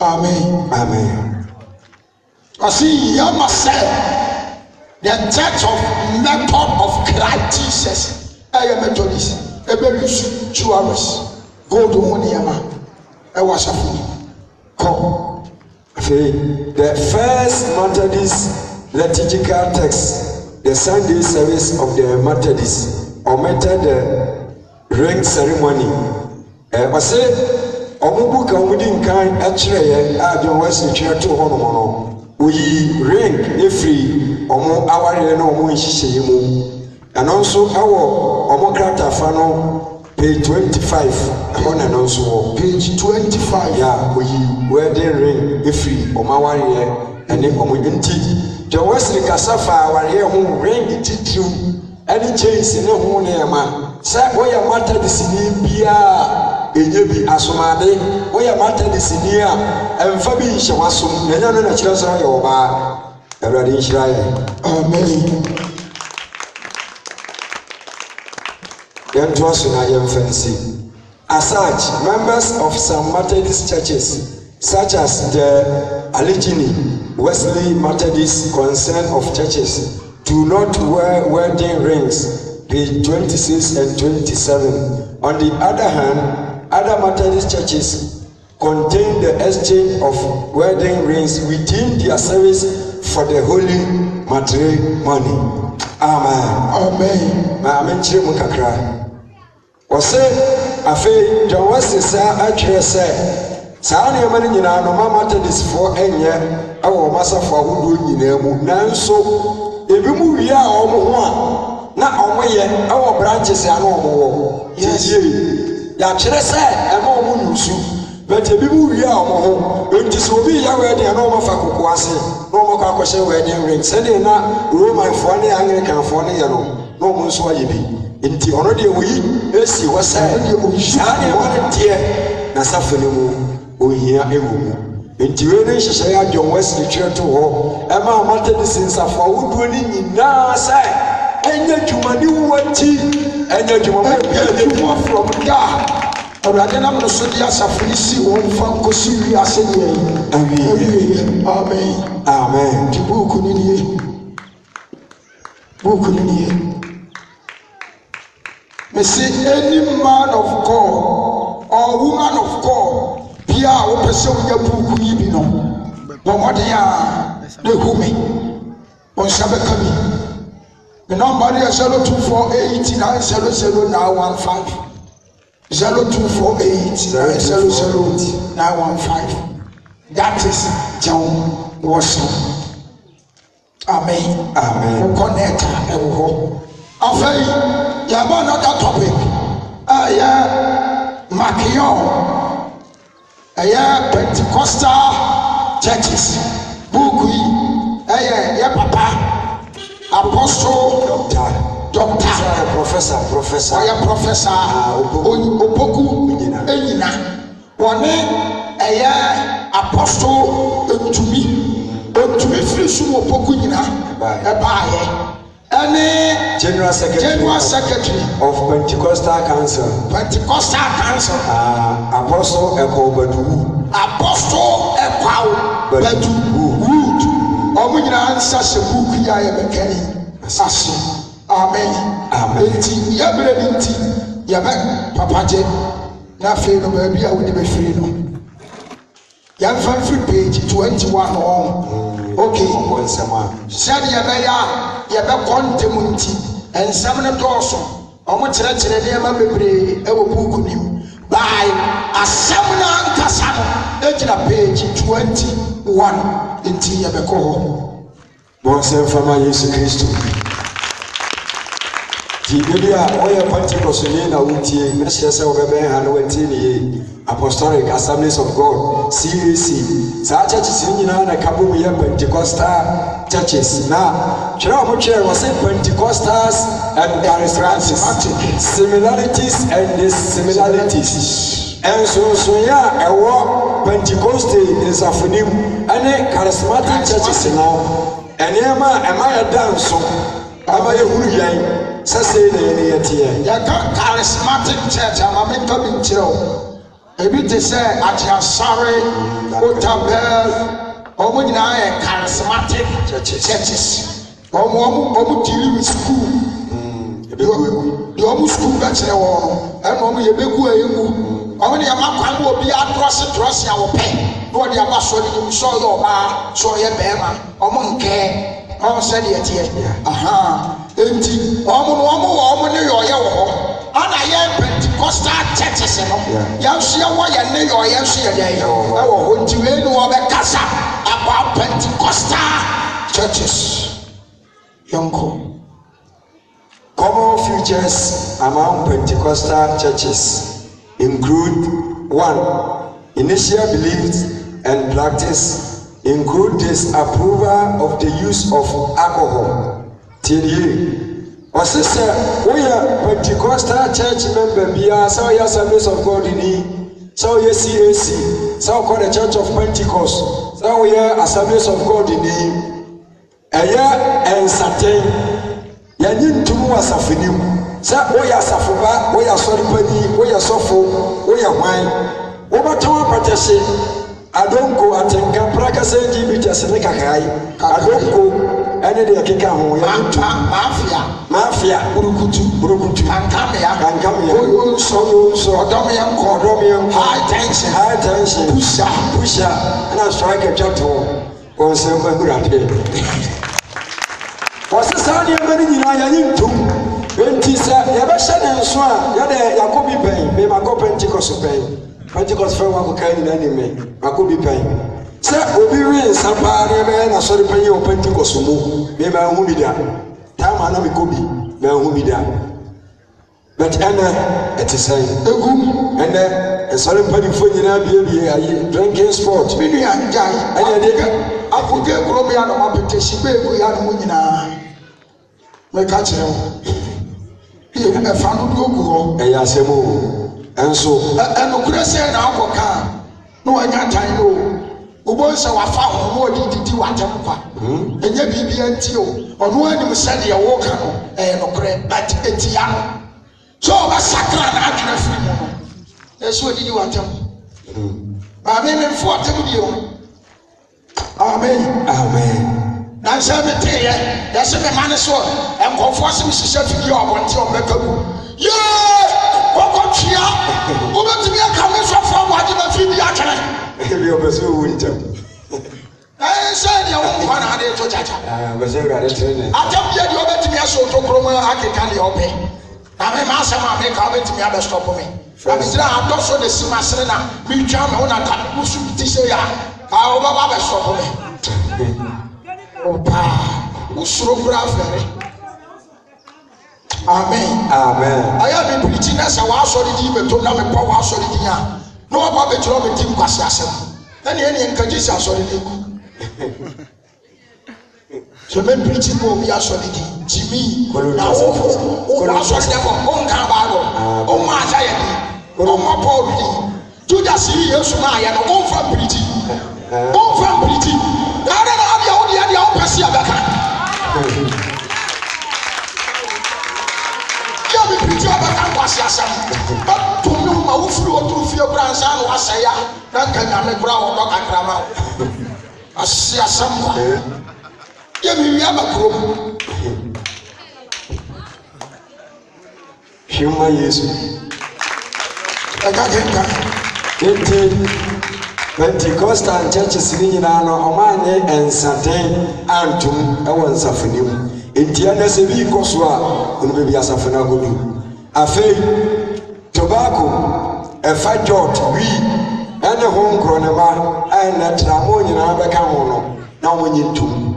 Amen. Amen. I see Yama said the church of method of Christ Jesus. I am Methodist. A very 2 hours. Go to money, Yama. I was after you. Come. The first Methodist liturgical text, the Sunday service of the Methodists, omitted the ring ceremony. I say, Omubuka Mudin kind actually, I don't want to try to honor. We ring every Omo our no Moishimu, and also our Omokrata Fano. Page 25, on and also page 25. Yeah, we wedding ring every Omawaria and then Omidinti. The Wesley Casafa, our here who ring it true. Any change in a home man. Say, why a matter the Sinia, a Yabi Asomade, why a matter the Sinia, and Fabi Shawasum, and another children of our Radish. Amen. As such, members of some Methodist churches, such as the Allegheny Wesley Methodist Concern of Churches, do not wear wedding rings, page 26 and 27. On the other hand, other Methodist churches contain the exchange of wedding rings within their service for the holy matrimony. Amen. Amen. Amen. Chiremukakra. Ose afe John Wesley sa atwere se saa ne yamani nyina no mama Methodist for enye awo masafo ahodo nyina mu nanso ebi mu wi a omo ho a na omo ye awo branches a na omo wo yeye ya kyere se e ma omo nusu but ebi mu wi a omo ho enti so obi ya we de na omo fa kokko ase na omo ka kwhye wedding ring se de na Roman for ne Anglican for ne ye no na omo nso aye bi enti ono de wi esi wasa de ohia ne wone tie na safo ne mu ohia ewu enti we ne hyehyɛ ya John Wesley twere to ho e ma amate de sinsafo awudo ni nyina sai enya dwumani wati enya dwumani bia from God awurade na mo so dia safo ni si won fa nkosi wi ase ne amen amen amen di buku ni nie me say any man of God or woman of God bia wo pese wo ya buku yi bi no bo mode ya de humi on sabe kami the number is 0248900915 0248900915 that is John Wesley. Amen amen connect ewo afei ya ba another topic Makion Pentecostal churches book ya papa apostle doctor professor Opoku enyina woni apostle Otumi frisu Opoku nyina baaye any general secretary of Pentecostal Council. Apostle Ekobadu. Badu Wood. Omunyina answer se book ya yebekani. Ase. Amen. Enti yebere nti yebe papaje na fe no ba bia wo de be free no. Ya fan free page 21 on. Okay. Said yebe kontem nti ensam ne doso omo kyerɛkyerɛ ne ma bebree ewo book nim by asam na nkasa no ejira page 21 nti yebe ko ho bon se fama Yesu Kristo ti bibia oya Pentecost ni na wutie na hyese wo bebe ha no wantie ne Apostolic Assemblies of God CAC sa churches nyina na kabo ya Pentecostal churches na kyerɛ mo kyerɛ wɔ sɛ Pentecostals and charismatic similarities and dissimilarities and so ya ɛwɔ Pentecostal nsafonim ɛne charismatic churches no ɛnɛma ɛma yɛ danso ama yɛ huru yan sɛ sɛ ne yɛ tie ya charismatic church ama me to bi kyerɛ ebi te sɛ Atiasare Otabel omo nyina yɛ charismatic churches omo diri school omo school ba kyerɛ wɔ no ɛna omo yɛ begu ayemu omo ne ma kwan obi atrɔse a wo pɛ no de aba so de so yo ba so ye bema omo nke on said ye tie aha enti omo ne yo ye wo ho ana ye Pentecostal churches no ya so ye wo ye ne yo ye so ye dey e wo ho nti we no wo be kasa about Pentecostal churches yonko. Common features among Pentecostal churches include: 1. Initial beliefs and practice include disapproval of the use of alcohol. We are Pentecostal church member, so we are Assemblies of God in here, so we are CAC, so we call the Church of Pentecost, so we are Assemblies of God in here, and certain. Yanyin tumu asafinim sa oya asafoba oya soripani oya sofo oya hwan obaton patese adonko atenka praka senji bitase ne kakai adonko ene de keka ho ya mafia burukutu kankamya so odomye high tension pusha na strike chato on semba gurate. Wasisani yamani nyina yanyi ntum enti se yabehye ne nso a yade yakobi pen me mako Pentecost fe wa ko kan ni me makobi pen se obi wi nsapa ne be na sori pen yo Pentecost mu me ma hu bida tama na me kobi me hu bida but ana it is say egu ene sori pen fo nyina bie ayi drinking sport me nu anjai anya de afuge kuro ya no mapete shibe egu ya no nyina me ka kire wo e fa no do ogu ho e ya semo enso enokure se na akoka no anya tan no obo se wa fa ho mo didi wa tem kwa enya bibia nti o ono anim se de wo ka no enokure but etia no so ba sakra na adwena firi mo no eso didi wa tem ba me fo tem bi o amen na se me te ye ya se me mane so en konfo se me hihye fidi obonti obekabu ye kokotria obetimi aka me so fo wade ma fidi atwere bi obeso wuntem se ne wo kwa na ade to chacha beso ura de trene atam ye di obetimi aso to kroma akeka le obe na me ma sama me ka obetimi abe stop me abisira adoso de simasere na mi twa me wona ka musu ti se ya ka obaba be stop me opa usuro kura fere amen aya me preaching na sa wa so di beto na me pa wa so di nya no wa ba be jiro me tim kwase asem na ne ne nka ji sa so di ku so me preaching mo bi aso di jimi na wo wa so di ko on ka ba go o ma ja ye di o ma Paul di Judas yi Yesu na ya no on fa preaching na dia o pesi abaka ya mi preach abaka kwasi asam ba to mi ma wo firi o to fie bransa no asaya na kanya me bra o do kakrama asi asam kwa ya mi wi abakro hima Yesu agagenga enti Pentecostal churches ni nyina no omanye ensaten antum ewo nsafunim entia na se bi koso a onu be bi asafuna godu afei tobacco efa jot wi ene ho nkro ne ma ene tramo nyina be ka ho no na omonye ntum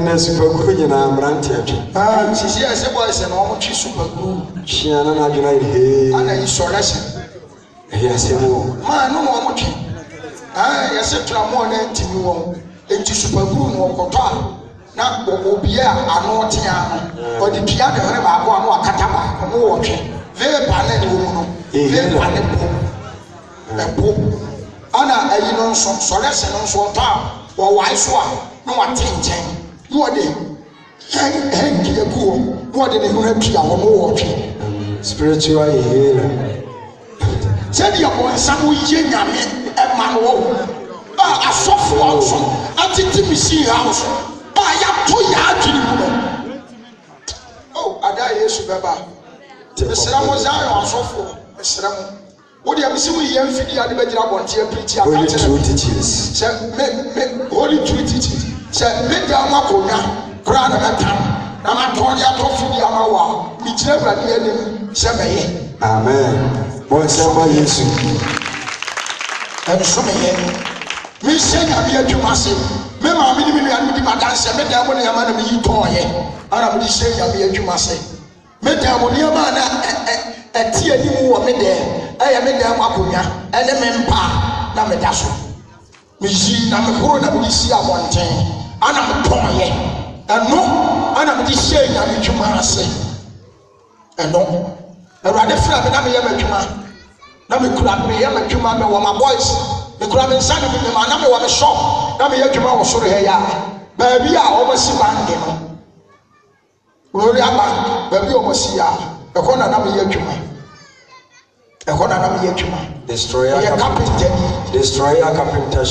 ne superguru nyina amrante atwe sisi ese boys na omo twi superguru chia na adwena he ana isolation ya semo ma no mo omo twi ya se tramo na ntimi won enti superguru no okoto a na obi a ano tia no odi pia de hore ba bo no akata ba no wo twe ve pa na ni wo no ve pa ne po ana ayi no so solution no so ta wo wai so a no wa tenchen no de hangi ya kuo no de ne hore pia wo wo twe spiritual healer said your boy samu ye nyame e ma no wo ba asofo onso atiti machine house ba ya to ya adwini mu oh ada Yesu beba esra mo za yo asofo Esram. What do you see we young fidi ade be gira bonte preach Holy truth teaches. Say me holy truth teaches. Say me da makonya kra na metam. Na ma to ya to fidi ama wa. Mi gira brade anim say meye. Amen. Bon say ma Yesu. And so meye. Me say na be adwuma se. Me ma me ni anu di madanse me da mo na yama na me yi ton ye. Ana me di say na be adwuma se. Me da mo ni yama na eti anim wo me de. Aya me dem akonya ene me mpa na me da so me yi na me horo na me si abonten ana me ton ye eno ana me di shey na me dwuma ase eno awurade fra me na me ye madwuma na me kura me ye madwuma me wo my boys me kura me nsa me ma na me wo me shop na me ye dwuma wo soro he ya ba bi a o mo si bange no wo ri aba ba bi o mo si ya e ko na me ye dwuma. Destroyer carpenter. Destroyer carpenter.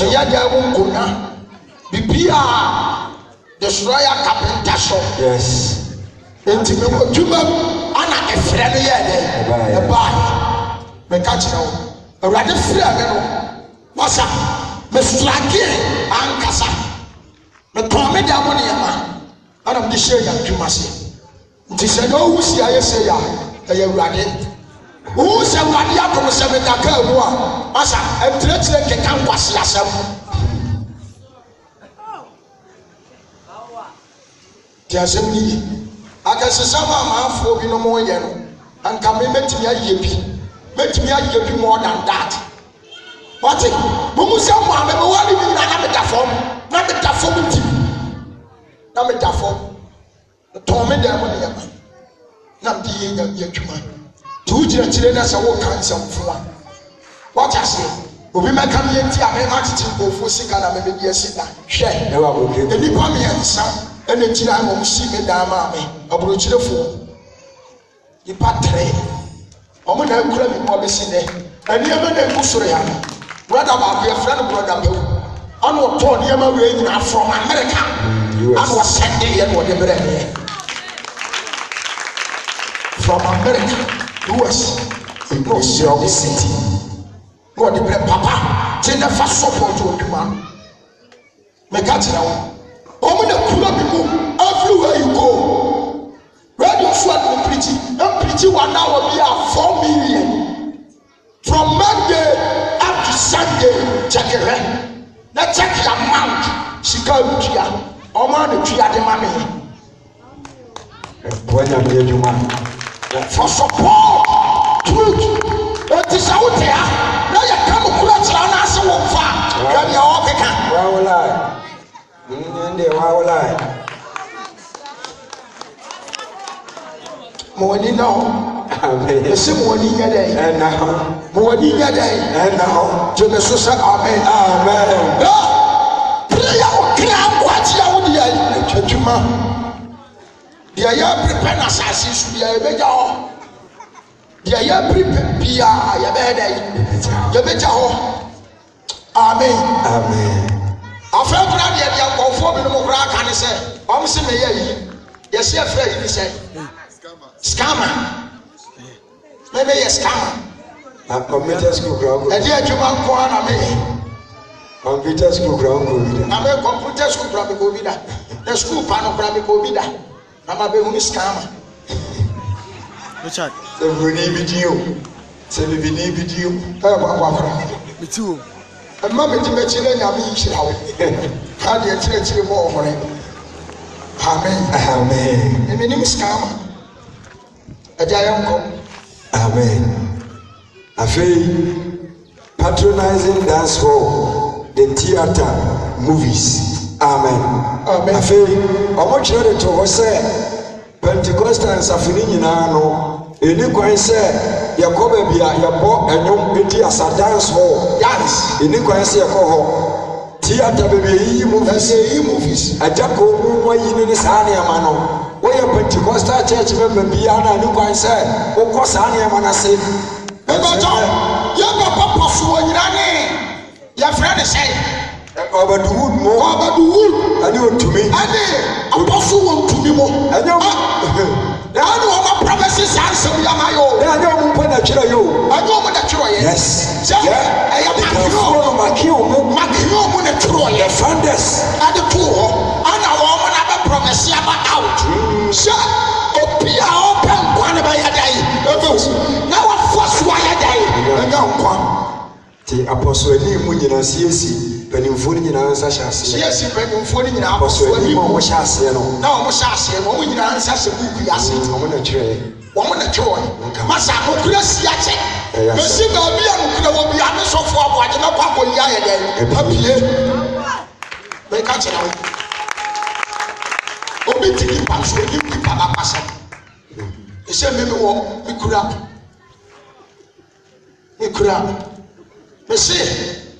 Destroyer carpenter shop. Yes. Enti me ko djuma ana efre no ye de. E ba. Me ka kire wo. Awurade fre me no. Wasa. Me strike ankasa. Me ton me da mo ne yama. Ana me share ya djuma se. Nti se no wusi aye se ya. E awurade. Who said what you have to say with that girl? Asa, I'm treating the campus yourself. Tiasemi, I can say some man for no more yellow, and come in met me a yeppy more than that. What it? Who said one never want to be another form, not the form, not the form. The torment there when you are not the year. Tu jira chire na sa wo kan samfo a what I say obi meka me enti a me ma titi ofo sika na me be asida hwe E wa go ke enipa me ensa ene chira mo si me da ma me aburo chirefo ipa tre omo na kura me mo be si de ani ema na kusoro ya brother ba be friend brother be anu to ne ema we nyina from America anu was send ye no de brede from America. US in New City. God the papa, take the first support to a man. Make that now. Open the cooler people everywhere you go. Radio Swat will preach it. And preaching 1 hour be 4 million. From Monday up to Sunday, check it right. Now check your amount. She can't do it. Oman the tree at the money. When you man. For support, truth. It is out there. Now you come across and ask you far. Can you walk again? Why will I? Why will I? Money now. Amen. The same money day. And now. Money day. And now. To the social amen. Amen. Prayer will clear what you are doing. Church. Dia ya prepare na sasi su dia e beja ho dia ya prepare bia ya be dai ya beja ho amen Amen. Afra kura dia konfo bi no mo kura ka ne se o mo se me ya yi ya se afra yi ni se scammer me ya scammer A computer school ground. e dia juma ko na me Computer school ground go bi. na me computer school ground go bi da the school pa no ground go bi da. I'm a baby scammer. Richard. The video. Say the video. Me too. And Mamma to make children, I mean, she how do you treat you more for it? Amen. Amen. The name is scammer. A giant. Amen. I feel patronizing dance hall, the theater, movies. Amen. Amen. I feel how much ready to say Pentecostal Safini no. Any coin say Yakoba Bia Yabo and you pity as a dance hall. Yes. Any coin say Coho. Theater baby movies. A Jaco why you in Sania Mano. Where your Pentecostal church member Biana, new coin say, O Cosania Manase. Your papa for your friend say. Over the wood more. Over the wood. And you to me. And apostle want to be more. And you. I know my promise. is answer me, am I? Oh, I know you put a chiro you. I know what a troy. Yes. I am Macchio, the founders. And the poor, and a woman have a promise out. Sir, Opia open one by a day. Now, a first why a day. The apostle Munina CSC, Penny in answer shall see. Yes, Penny in our apostle, we shall see. No, we shall see. When you answer, we are sitting on a tray. Woman a joy. Massa, who could see a check? The singer will be honest of what you know, Papa Yaya. They catch it out. Obi to keep us when you keep our passion. He said, maybe we could up. We could up. They say,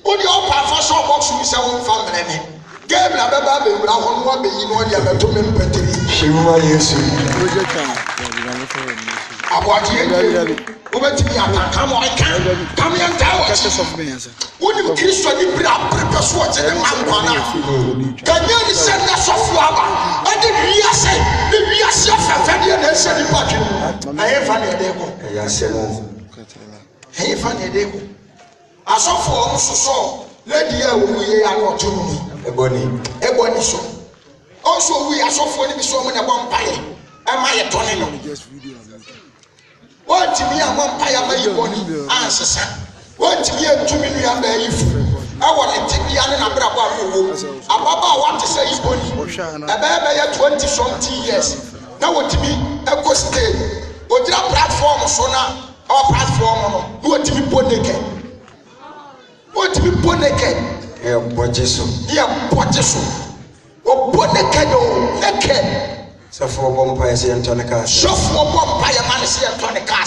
only all powerful shop box with our family. Game la baby, we are on one being one year to me. She will use you. I want you. Over to me, come on, I can't. Come here and tell us. When you kiss your lip, prepare what in the man. Can you send us off lava? I didn't hear say, the Rias of Fanny and Sally Patrick. I have funny a devil. Yes, hey, funny a devil. I saw for so, lady, we are not to me. Ebony, so. Also, we are so funny, so many vampire. Am I a tornado? What to me, a vampire may body answer. What to me, a 2 million bay. I want to take the other Ababa want to say body. A baby 20-something years. Now, what to me, a cost day. What did a platform so now? Our platform, what to be put naked? What to be put naked? Yeah, what is so? Yeah, what is so? Oh, put naked. So for vampire, say Antonica. So for vampire, man, say Antonica.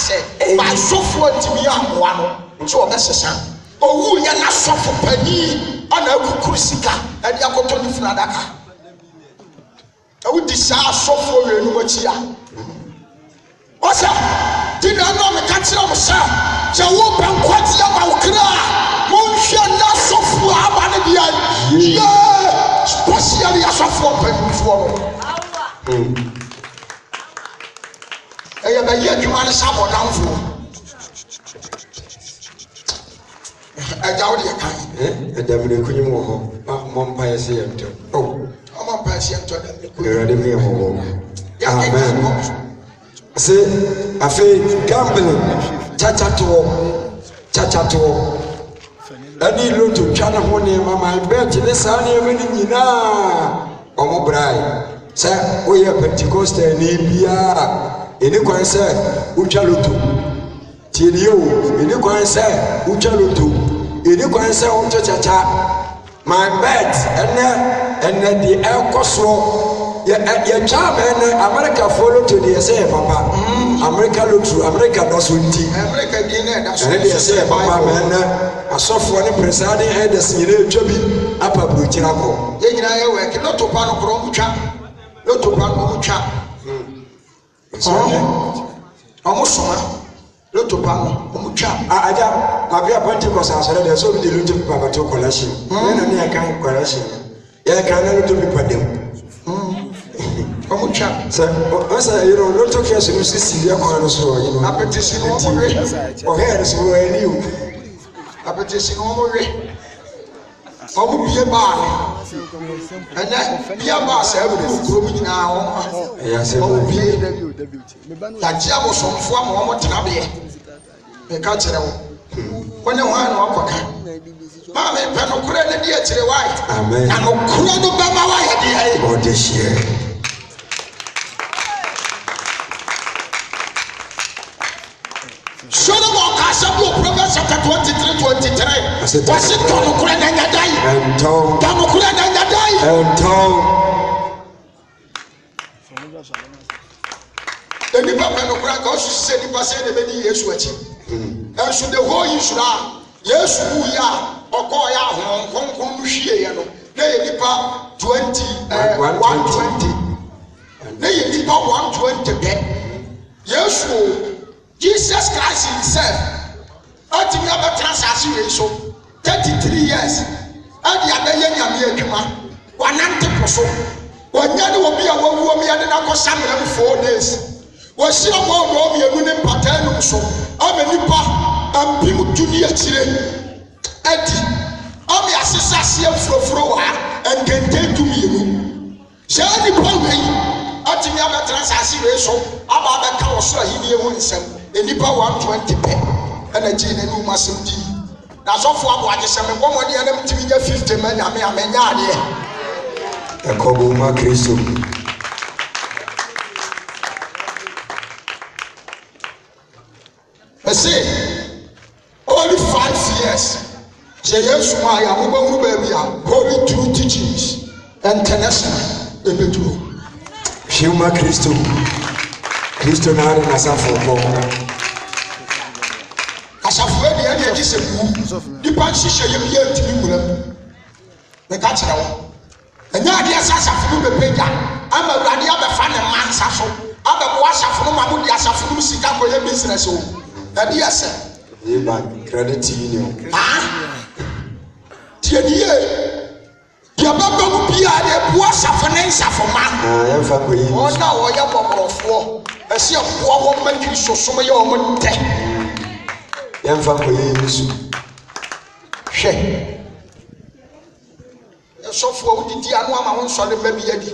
By so for to me, I'm one. So that's a son. Oh, we are not so for penny. And I will crucica and Yakoton Fladaka. I would desire so for you, what here. What's that? Did I know the catcher of a son? So open what's about cry. Monsieur, not so for our yeah, especially as a for penny. I have a year to manage someone down for. I doubt you. A devil couldn't move. Mompire say, oh, I'm a patient to them. Amen. Say, I feel gambling, chachato. Any little channel money, my bet, this honey, winning now. Omo Brai. Say, we are Pentecostal in India. In the coin, say, Uchalotu. Tilio, in the coin, say, Uchalotu. In the coin, say, Chacha. My bet, and then the El Cosmo. Your job and America follow to the say, Papa. America look through America does windy. America dinner, that's what they say, Papa, man. A soft one presiding head as you know, Joby, Upper Buchinaco. Then I work not to Pano Cromucha. Not to Panomucha. Almost summer. Not to Panomucha. I got my Pentecost answer. There's only the little Papa to collection. When I can't collection. Yeah, can to be put them. So, you know, not talking as you see the corners or you know, appetition or heads who are new. Appetition over it. I will be a bar. And then be a bar, every now. Yes, it will be like Jabo some form of what Nabi. The culture. When you want to walk, Mamma, Penocre, the dear to the white. Amen. And Ocrono Bama, oh, this year. Solomon Casabu, Proverbs chapter 23. Was it Tonokuran and Yadai? And Tonokuran and Yadai? And the Nipa goes to say the person the many years watching. And so the whole issue are yes, we are Okoya, Hong Kong, Shiano. They Nipa 120. They Nipa 120. Yes, Jesus Christ himself, ultimately about transaction 33 years. And the other young man, 100%. When you will be a woman, you are 4 days. wɔsi ɔmo ɔmo mienu ne mpataa num so ama nipa ampim tu ne akyire adi ɔmo asesa aseɛ furofuro wɔ ha nkente tu mienu sɛ nipa wei atumi abɛtena asase wei so aba abɛka wɔ so ahinie ho nsɛm nipa 120 pɛ ɛna gye n'anum asɛm di na sɔfo abo agye sɛ me bɔmmɔ ne ɛnam tumi nya 50 ma nyame amenya adeɛ ɛkɔbɔ ma Kristo ɛsɛ only 5 years sɛ Yesu ma ya mobɛhunu baabi a Holy True Teachings International ɛbɛduro hwɛ ma Kristo na are nasafo kɔ asafo edi edi edi se mu nipa nhyehyɛ yɛ bi ntumi wura mu ne ka kyerɛ wo ɛnyɛ ade asafo no bepagya ama awurade abɛfa ne mma nsa so abɛboa asafo no ma mo di asafo no sika kɔyɛ business o ɛde ɛsɛ bank credit union tie nie deɛ bɛbɛ mu bia de boa asafo ne nsafo ma yɛmfa kɔyi ɔna wɔyɛ bɔbɔrɔfoɔ ɛsɛ ɛboa wɔn ma kiri sosom yɛ wɔn ntɛ yɛmfa kɔyi Yesu hwɛ ɛsɔfoɔ wodidi ano ama wo nsɔre ba bi adi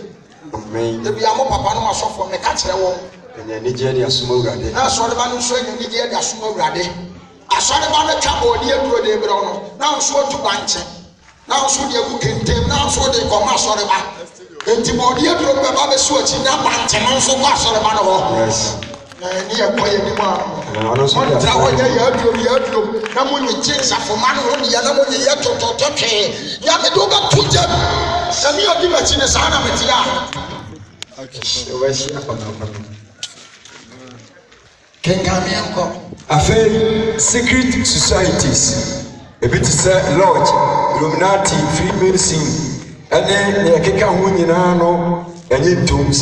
amen ebi amo papa no asɔfoɔ meka kyerɛ wɔn ɛnyɛ nigye de asom awurade na asɔre ba no nso ɛnyɛ nigye de asom awurade asɔre ba no twa bɔɔde aduro de ebrɛ no na nso otu bankye na nso de agu kentem na nso de kɔma asɔre ba enti bɔɔde aduro no bɛba bɛsi akyi na bankye no nso kɔ asɔre ba no hɔ yes ne yɛ kɔ yɛ nim a ɔntra wɔnyɛ yɛ adurom na mo nye gye nsafoma no ho deɛ na mo nye yɛ totɔtɔ twee ya mede wobɛto gyam sɛ me ɔdi m'akyi ne saa na mete a kenka meɛnkɔ afei secret societies ebi te sɛ lodge Illuminati Freemason ɛne ne yɛkeka ho nyinaa no ɛnyɛ ntom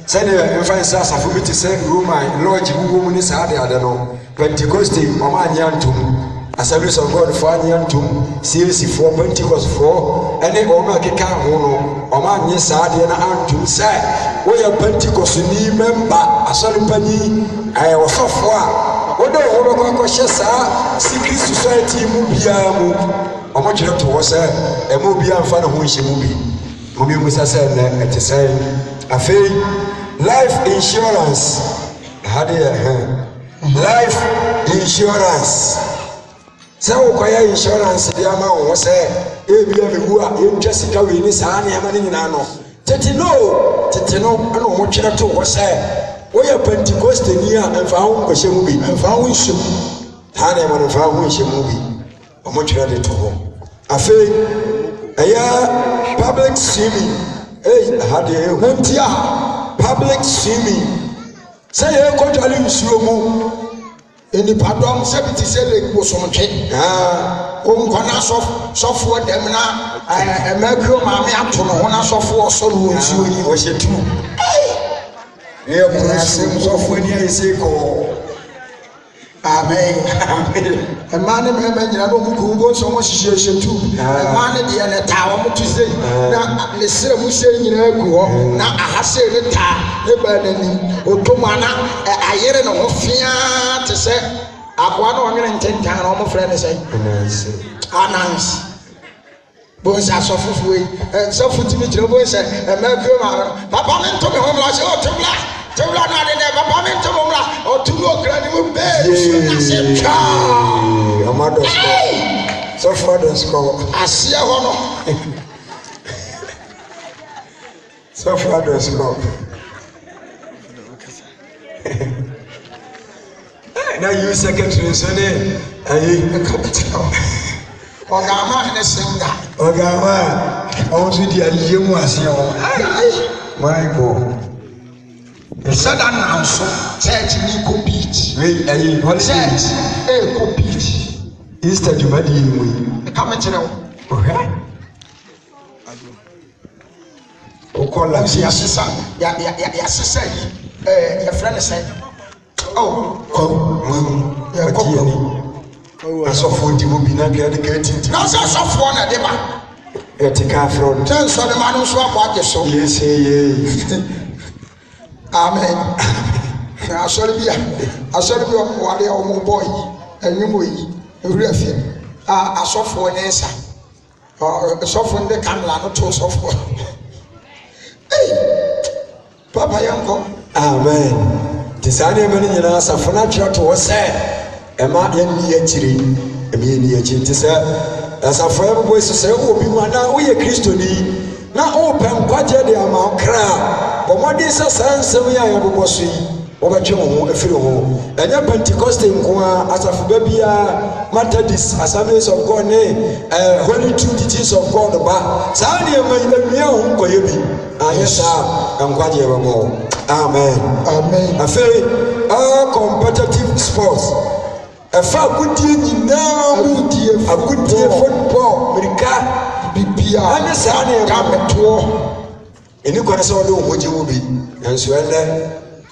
sɛdeɛ mfa nsa asafo bi te sɛ Roman lodge wuwo mu ne saa ade no Pentecost ɔma anyɛ ntom Assemblies of God for anyɛ ntom CAC for Pentecost for ɛne ɔma akeka ho no ɔma anyɛ saa ade na antom sɛ woyɛ Pentecost ni member asɔre panyi wɔsɔfo a wode wo bɛkɔ akɔhyɛ saa secret society mu biara mu ɔmo kyerɛ to hɔ sɛ ɛma obiara mfa ne ho nhyɛ mu bi mobi mu sɛ nnɛ ɛte sɛ afei life insurance life insurance sɛ wokɔyɛ insurance de ama wo ho sɛ ebia mewu a yɛntwa sika wei ne saa nneɛma no nyinaa no tete no ɛna ɔmo twerɛ to hɔ sɛ woyɛ Pentecostani a ɛmfa ho nkɔhyɛ mu bi ɛmfa ho nhyɛ mu saa nneɛma no ɛmfa ho nhyɛ mu bi ɔmo twerɛ de to hɔ afei ɛyɛ public swimming ɛhadeɛ ɛho nti a public swimming sɛ yɛkɔdwale nsuo mu enipadɔm sɛ bi te sɛ lake bosomtwe nkɔna sɔfoɔ dɛm na ɛmɛkuo maame ato no ho na sɔfoɔ ɔsɔre wɔ nsuo yi wɔhyɛ tu ɛyɛ burusɛm sɔfoɔ ani ayɛ sɛ kɔɔ amen ɛmaa ne mɛmɛ nyina na ɔmo kɔn bo nso ɔmo hyehyɛ tu ɛmaa ne deɛ ne taa ɔmo to se na ne srɛ mu se nyinaa gu hɔ na ahase ne taa ne ba n'anim otom ana ayere ne ho fiaa te sɛ aboa na ɔnwene ntentan na ɔmo frɛ ne sɛ anansi bonsi asɔfofoɔ yi nsɔfo timi gyina bo sɛ ɛmɛkuo maame papa me nto me ho mla sɛ ɔtomla tewura na de ne papa me nto me mla ɔtumi okra ne mu bee so na sɛ twaa amado sɔfo adoskɔ aseɛ hɔ no sɔfo adoskɔ na you secretary so ne ayi ɔgama ne singa ɔgama ɔmo so di aliye mu aseɛ hɔ my god sɛ da nanso church ni kɔ beach ayi holiday church kɔ beach Easter dwumadi yi mu yi kame kyerɛ wo ɔhwɛ wokɔ lapsi yɛasesa yi yɛfrɛ ne sɛ asɔfoɔ di mu bi na kɛde kɛtinti na sɛ asɔfoɔ na de ba ɛte ka frɔ no sɛ nsɔre ma no nso akɔ agye so yɛsɛ yɛ amen asɔre bi wale ɔmo boy enyumo yi ewura fi asɔfo ne nsa asɔfo nde kamla no to sɔfo papa yanko amen tisane mani nyina safona twa to wose ema yanni yachiri emi yanni yachiri tise asafo ebo boy so se obi mu na wo ye kristoni na o pem kwaje de ama kra bomodi se sansem ya yebobo so yi obetwe ho afiri ho enya Pentecost nkoa asafo babia Methodist Assemblies of God ne Holy Trinity of God ba saa ne emia ho nkoye bi ayesa nkwaje yebobo amen amen aferi all competitive sports efa gudie nyina agudie football America bibia ane saa ne gameto eni kwara se odo hoje wo bi enso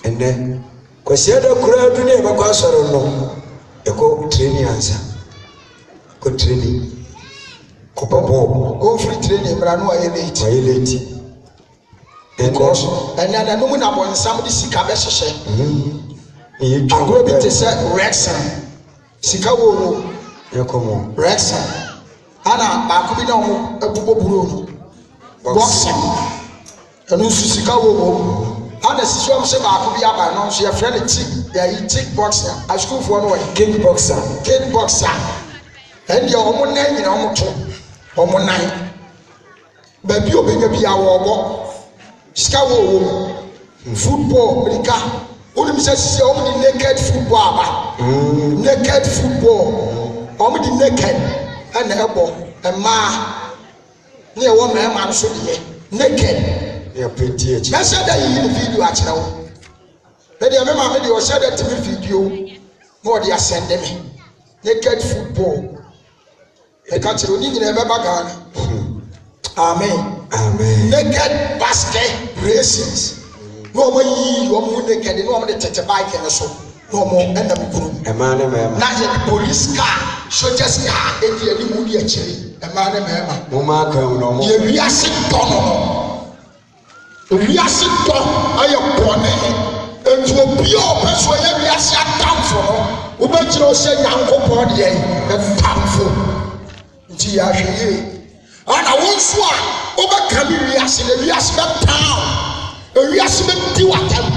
ene kwasi ada kura du ne ba kwa soro no eko training ansa ko training ko babo go free training bra no aye late because ena no mu na bonsam di sika be hyehyɛ agro bi te se Rexon sika wo yakomo Rexon ana ba ko bi na wo abubo buro no boxing enu sika wo ana siswam se ba ko bi aba no so ye friend tick boxer a school for no kickboxer and your omo nan nyina omo nan ba bi obenya bi awo sika wo football America only me say omo di naked football aba naked football omo di naked and ebo ema ne wo ma no so de naked ya penti echi I said that you video at now. Let the mama video said that to me video more they send me naked football. I can't tell you never back. Amen. Naked basket races. No more naked, no more the bike and so no more end up group. A man, not yet police car, soldiers car, and the moody actually. A man, Mama, come no more. We are sick. Wiase to aye bone entu obi o peso ye wiase atamfo no wo be kire o se Nyankopon de ye tamfo nti ya hweye ana wonso a wo be ka mi wiase le wiase be town wiase be di watam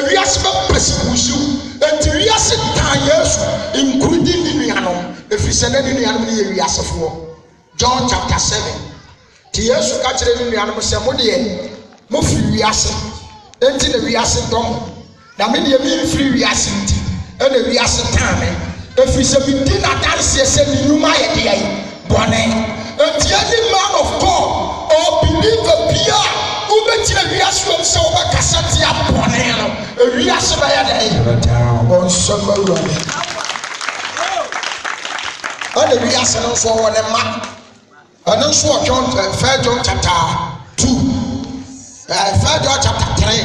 wiase be persecution enti wiase tan Yesu including the nuanom efise na the nuanom ne ye wiase fo John chapter 7 ti Yesu ka kire the nuanom se mo de mo free wiase enti na wiase dom na me de mi free wiase enti e na wiase tane efi se bi di na dance se ni nyuma ye de ai bone enti any man of God or believer bia u be tire wiase o se o ba kasati abone no e wiase ba ya de ai on soma ruane ana wiase no so wona ma ana so o John 1 chapter 2 First John chapter 3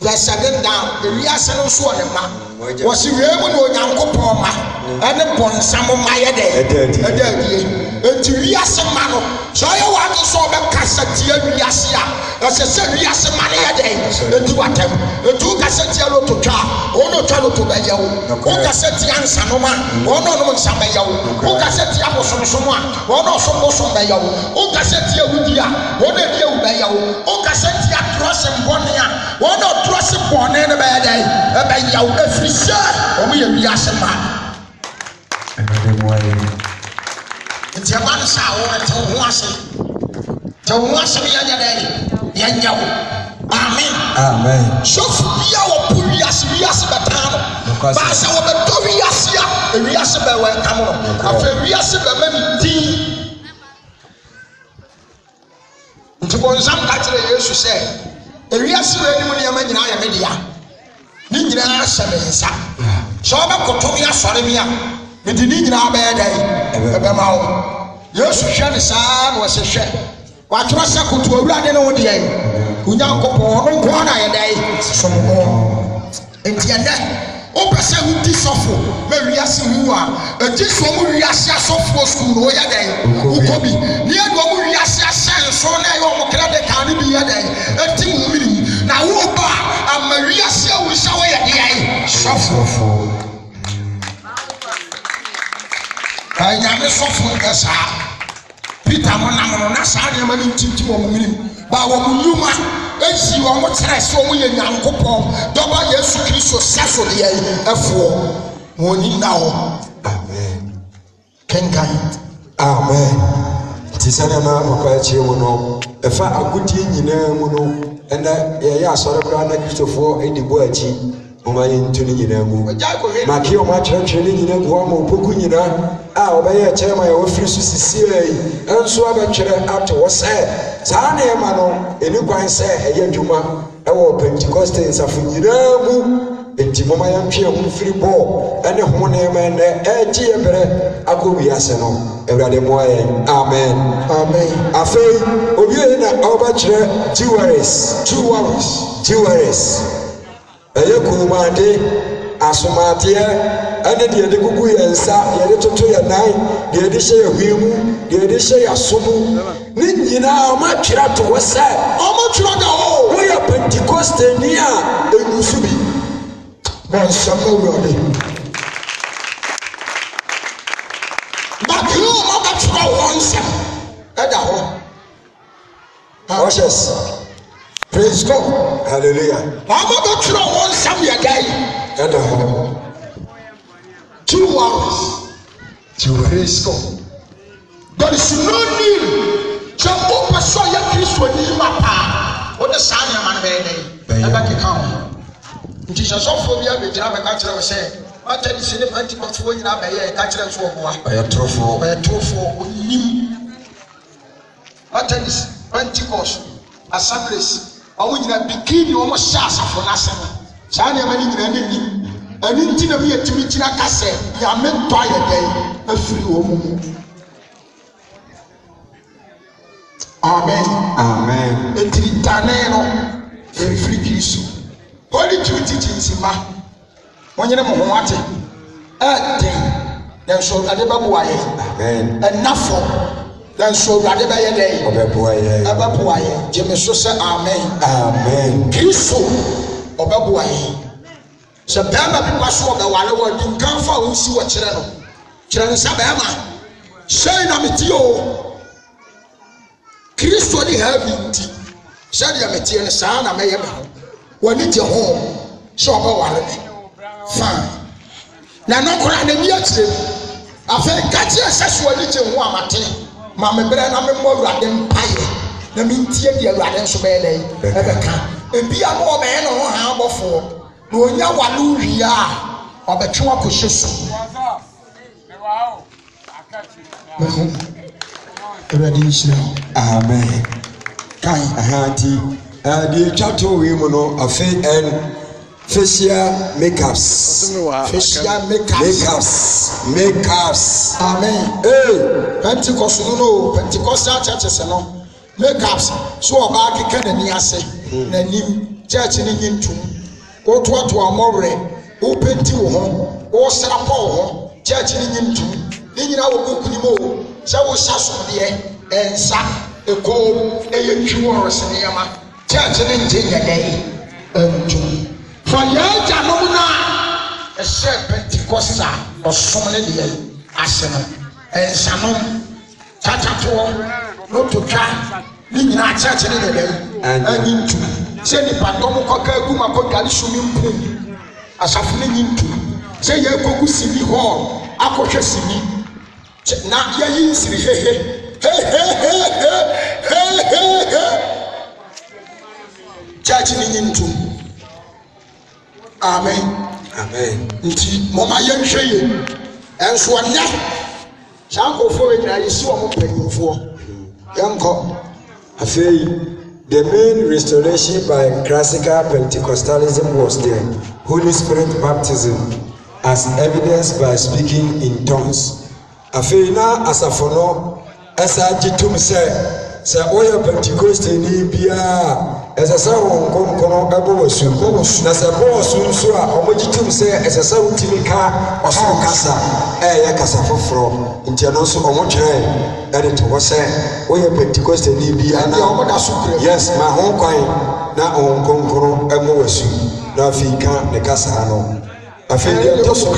verse 7 down. The reason of so on ma was we able to Nyankopon ma and bonsam ma ye de enti wiase ma no so ye wa to so be kasati wiase a se wiase ma ye de enti watem enti kasati lo to twa ono twa lo to be ye wo kasati ansa no ma ono no nsa be ye wo kasati abosom a ono so bosom be ye wo kasati awudi a ono de awu be ye wo kasati atrose mbone a ono trose bone ne be ye de e be ye wo efrise o mo ye wiase ma nti man sa wo te ho ase bi ya dai ya nyawo amen so bia wo pu wiase betan no ba sa wo be to wiase a wiase be wa kam no afa wiase be ma mi din nti bonsam ka kire Yesu se wiase be ni mu ne ma nyina ya me dia ni nyina hye me nsa so ba koto ya sore mi a me di ni nyina ba ya dai e be ma wo Yesu hwe ne saa no se hwe wa tro se koto awurade ne wo de ai Unyankopon no ko na ye dai somo enti ende o pese hu di sofo me wiase hu a enti so mo wiase asofo school no ya dai u ko bi ni e do mo wiase asen so na ye o mo kra de kan bi ya dai enti mu miri na wo ba ama wiase a wo sha wo ye dai sɔfo nyame sɔfo nkasa Peter mo nam no na saa de ma ni ntintim wɔ mo minim ba wɔ mo nyuma esi wɔ mo kyerɛ sɛ mo yɛ Nyankopɔn dɔba Yesu Kristo saso de yɛ afuɔ wɔn na hɔ amen kenkan amen tisana na papa akyire mu no ɛfa agodie nyinaa mu no ɛna yɛyɛ asɔre bra na Kristofo edi bo akyi mama yɛntu ne nyinaa mu maki o ma kyerɛkyerɛ ne nyinaa gu ama opoku nyinaa a ɔbɛyɛ kyerɛ ma yɛwɔ firi so sisi yi ɛnso abɛkyerɛ ato wɔ sɛ saa na ɛma no ɛni kwan sɛ ɛyɛ adwuma ɛwɔ Pentecost nsafo nyinaa mu enti mama yɛntwe ho firi bɔ ɛne ho nneɛma ɛnɛ ɛgye yɛ berɛ akɔ wiase no Awurade mmoa yɛn amen amen afei obi na ɔbɛkyerɛ jewelries ɛyɛ kumade asomateɛ ɛne deɛ yɛde gugu yɛn nsa yɛde toto yɛn nan deɛ yɛde hyɛ yɛn hwee mu deɛ yɛde hyɛ yɛn aso mu ne nyinaa ɔmatwerɛ to hɔ sɛ ɔmatwerɛ da hɔ woyɛ Pentekostani a ɛgu so bi bɔnsɛm Awurade bakiri ɔmatwerɛ wɔn nsɛm ɛda hɔ Ushers. Praise God. Hallelujah. Mama go through one some your guy. 2 hours. To praise God. There is no need to open so your Christ when you mapa. What the sign your man be never can come. Jesus of phobia be drive a catcher of say. What tell you see the Pentecost when you have a catcher of a trophy. What tell you Pentecost assemblies. Awo nyina bikini omo sha asafo na asem saa ne mani nyina nani ani ntina bi yetimi gyina kase ya mentɔ ayɛ dɛn afiri wo mu amen amen etiri tane no efiri Kristo holy teachings ma wonyene mo ho ate ɛden na so ade babu ayɛ amen enafo then so Awurade bɛyɛ dɛn ɔbɛboa yɛn gyeme so sɛ amen amen Kristo ɔbɛboa yɛn sɛ bɛrima bi ba so ɔbɛwale wɔ di nkanfa a wosi wɔ kyerɛ no kyerɛ no sɛ bɛrima hyɛn na metie o Kristo de ha bi nti sɛdeɛ metie no saa na mɛyɛ me ho wɔne gye ho sɛ ɔbɛwale me fine na no koraa n'ani akyerɛ afei ka kyerɛ sɛ so wɔne gye ho amate Mama brɛ na me mo Awurade mpae na me ntie die Awurade nso bɛyɛ dɛ ɛbɛka ebi a mo bɛyɛ no ho ha abɔfo na onya walo wi a ɔbɛtwe akɔhyɛ so Awurade nhyira amen kan ahanti the chato we mu no afei and facial makeups amen Pentecost no Pentecostal churches no makeups so oba keke nani ase nanim church ni nyintum o to amore o penti wo ho o srapo wo ho church ni nyintum ni nyina wo kukunim o se wo sasode ensa eko eyetwu wo sene yama church ni nje nyadai entum for your jamuna a share Pentecost or somebody aseno and sanon tatato no to try being a church in the day and into send the pandomo coca guma coca swimming pool as a fling into say you go see me hall akoshe simi na ye siri church into amen nti mama yɛnhwɛ ye enso ɔnyɛ sankofo we nyina yesi wɔ mo panyimfoɔ yɛnkɔ afei the main restoration by classical Pentecostalism was the Holy Spirit baptism as evidenced by speaking in tongues afei na asafo no ɛsa gye tom sɛ woyɛ Pentecostani biara ɛsɛ sɛ wɔn nkɔnkɔn ɛbɔ wɔ su na sɛ bɔ wɔ su nso a wɔn gye tom sɛ ɛsɛ sɛ wotumi ka ɔsoro kasa ɛyɛ kasa foforɔ nti ɛno nso wɔn twerɛ ɛde to hɔ sɛ woyɛ Pentecostani biara na yes ma ho kwan na wɔn nkɔnkɔn ɛbɔ wɔ su na afei ka ne kasa no afei de to so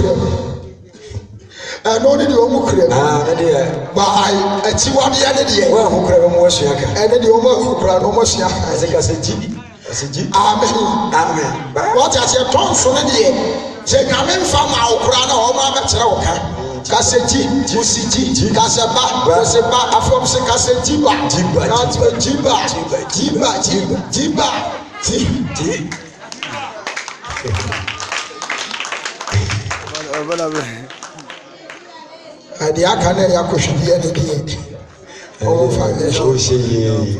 no ne de omu kure na de ba ai ati wa de de wa ho kure mo asua ka de omu kure no mo asua aseka ji amen what as your tongue so ne de je nyame mfa ma okura na o ma betere wo ka kaseji musiji kaseba kaseba afom se kaseji ba jiba adi aka na ya kohwidi ene die o fa o shey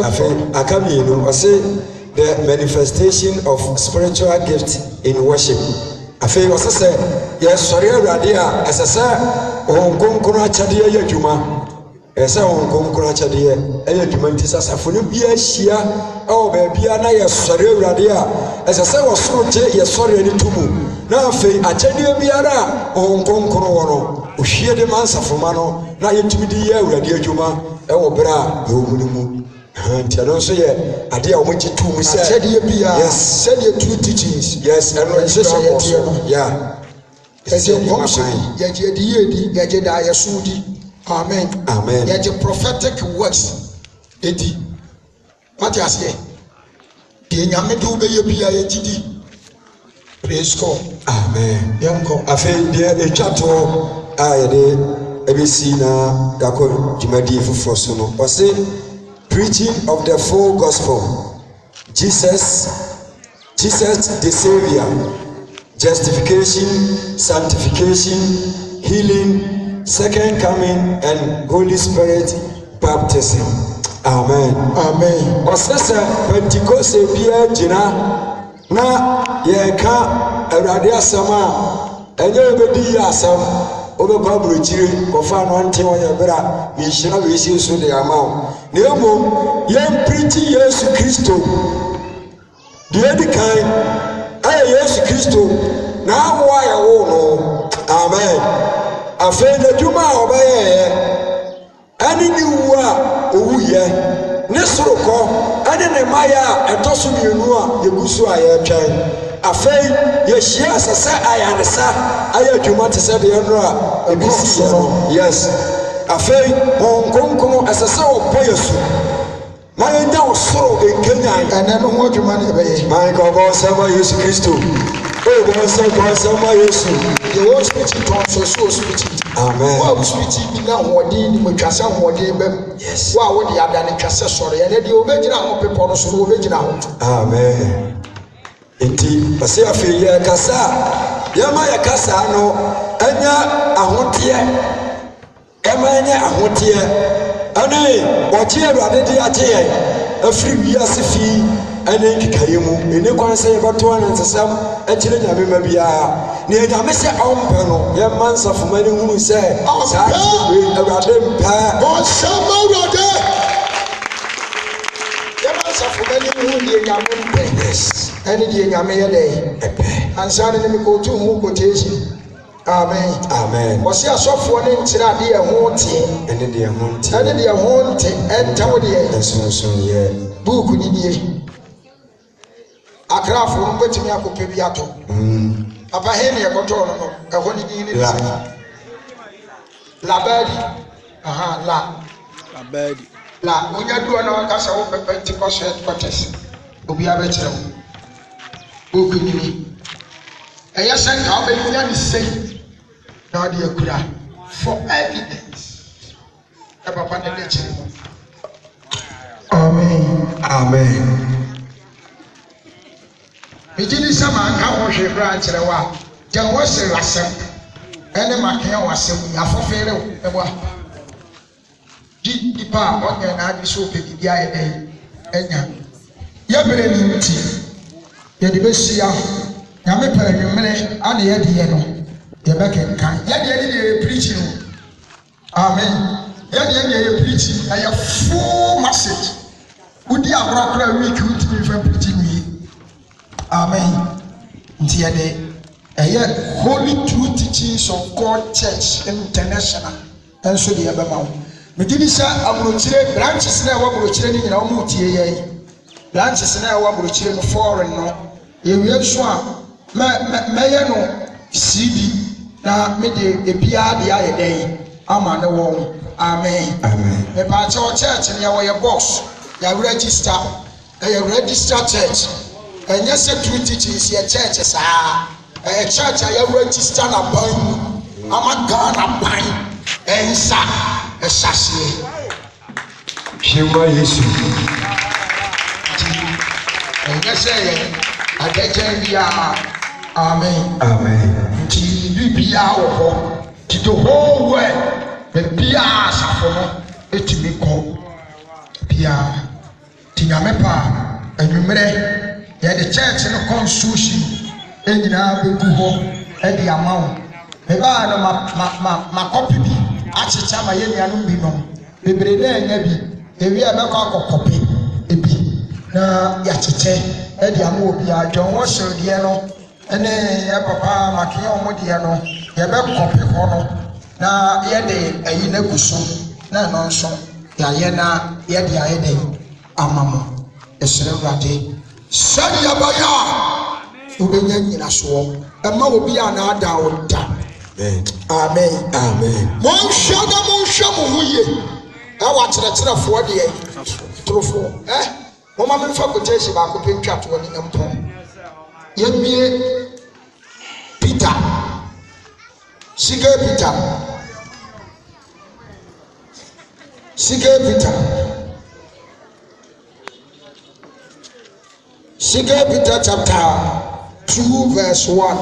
afi akami no say the manifestation of spiritual gift in worship afei wɔ sɛ yɛsɔre awurade a ɛsɛ sɛ wɔn nkonkron akyɛdeɛ yɛ adwuma ɛsɛ wɔn nkonkron akyɛdeɛ ɛyɛ adwuma nti sɛ asafo no bi ahyia ɛwɔ baabia na yɛsɔre awurade a ɛsɛ sɛ wɔsoro gye yɛsɔre ani to mu na afei akyɛdeɛ biara a wɔn nkonkron wɔ no ohwie de ma nsafoma no na yɛtumi de yɛ awurade adwuma ɛwɔ berɛ a yɛwɔ mu no mu nti ɛno nso yɛ adeɛ a wɔgye to mu sɛ akyɛdeɛ bia yes sɛdeɛ true teachings yes ɛno ɛsɛ sɛ yɛteɛ no yeah ɛsɛ nkɔmhyɛ yɛgye adi yɛdi yɛgye da yɛso di amen yɛgye prophetic words edi wate aseɛ deɛ nyame de wobɛyɛ bia yɛgye di praise God amen yɛnkɔ afei deɛ ɛtwa toɔ a yɛde ɛbɛsi na yɛakɔ dwumadie foforɔ so no ɔse preaching of the full gospel Jesus the Savior, justification, sanctification, healing, second coming, and Holy Spirit baptism. Amen. Amen. Osese Pentecost bia gina na yeka awurade asɛm a ɛnyɛ obedi yɛ asɛm obɛkɔ aburokyire kɔfa no ante wɔyɛ bra mehyira wɛsi so de ama wo na mmom yɛn preach Yesu Kristo deɛ di kan ɛyɛ Yesu Kristo na amoa yɛwo no amen afei n'adwuma a ɔbɛyɛɛ ɛne ne wu a ɔwuyɛ ne sorokɔ ɛne ne mayɛ a ɛtɔ so mmienu a yɛgu so a yɛretwɛn afei yɛhyia asɛ sɛ ayanesa ayɛ adwuma te sɛ deɛ no a ebi si yɛ no yes afei wɔn nkonkono ɛsɛ sɛ wɔbɔ yɛ so na yɛnya ɔsoro nkenyan ɛnɛ no ho adwuma ne ɛbɛyɛ maa nka ɔbɔ nsɛm a Yesu Kristo ɔbɔ nsɛm a Yesu deɛ wɔ spiriti tɔn so so spiriti amen wɔ spiriti bi na ahoɔden ne mu twasɛ ahoɔden bɛm yes wɔ a wɔde adane twasɛ sɔre ɛnɛ deɛ wɔbɛgyina ho pepɔ no so no wɔbɛgyina ho amen nti ɔsɛ afei yɛ kasa a yɛma yɛ kasa no ɛnyɛ ahoteɛ ɛma ɛnyɛ ahoteɛ ɛne wɔkye awurade de agye yɛn afiri wiase fii ɛne nkekaeɛ mu ɛne kwan sɛ yɛbɛto anansesɛm akyerɛ nyame ma biara na nyame sɛ ɔmpɛ no yɛma nsafoma no hunu sɛ saa kyerɛ awurade mpɛ ɔnsɛm awurade yɛma nsafoma no hunu deɛ nyame mpɛ ɛne deɛ nyame yɛ dɛ ansa ne ne mekɔtu ho quotation amen amen wɔse asɔfoɔ ne nkyerɛ adeɛ ɛho teɛ ɛne deɛ ho nte ɛne deɛ ho nte ɛntɛw deɛ nsonsoyɛ buuku ne nie akrafoɔ no bɛtumi akɔpɛ bi atɔ papa he ne yɛkɔtɔɔ no no ɛhɔ ne din ne ne sɛ labadi la wonya duɔ na waka sɛ wopɛ Pentecost headquarters obiara bɛkyerɛ wo buuku ne nie ɛyɛ sɛ nka wobɛnya ne sɛi na wode akura for evidence ɛ papa ne de kyerɛ mu amen megye ne sɛ manka ho hwee berɛ ankyerɛ wo a gya wɔ se asɛm ɛne makea wɔ asɛm yi afɔfeere wo ɛboa gye nipa a ɔnyɛ naagye sɛ ɔpɛ biribi ayɛ dɛn anya yɛberɛ ne nti yɛde bɛhyia nyame pɛ anwummerɛ ane yɛde yɛ no yɛbɛkenkan yɛdeɛ ne deɛ yɛ preach no amen yɛdeɛ ne yɛ preach ɛyɛ full message wodi akorakora week wotumi mfa preach no yi amen nti yɛde ɛyɛ holy true teachings of God Church International ɛnso deɛ yɛbɛma wo megye di sɛ aburokyire branches na ɛwɔ aburokyire no nyina wɔn tie yɛn branches na ɛwɔ aburokyire no foreign no yɛwie nso a mɛyɛ no CD na me de ebia de ayɛ dɛn ama ne wɔn amen me ba kyɛ church ne yɛ box ya register register church ɛnyɛ sɛ true teachings yɛ church saa church a yɛ register na ban ama Ghana ban ɛnsa ɛhyɛseɛ Shema Yesu ɛnyɛ sɛ yɛ adagya bia amen nti bibia wɔ hɔ nti the whole world bia asafo no etumi kɔ bia ti nyame pa anwummerɛ yɛde church no constitution nyinaa bɛgu hɔ ɛde ama wo mebaa no ma copy bi akyekyɛ ma yɛ nuanom bi nom bebree na ɛnya bi ewi a bɛkɔ akɔkɔpe ebi na yɛakyekyɛ ɛde ama obiara John Wesley deɛ no ɛne yɛ papa Makia ɔmo deɛ no yɛbɛkɔpe hɔ no na yɛde ayi no agu so na ɛno nso yɛayɛ na yɛde ayɛ dɛ ama mo ɛsrɛ Awurade sɛdeɛ ɛbɛyɛ a wobɛnya nyinasoɔ ɛma obi a naada wo da amen monhwɛ na monhwɛ mo ho yie ɛwɔ akyerɛkyerɛfoɔ deɛ torofoɔ moma memfa kotation baako pɛ ntwa toɔ ne mpɔn yɛmmie Peter Sige Peter 2 Peter chapter 2 verse 1.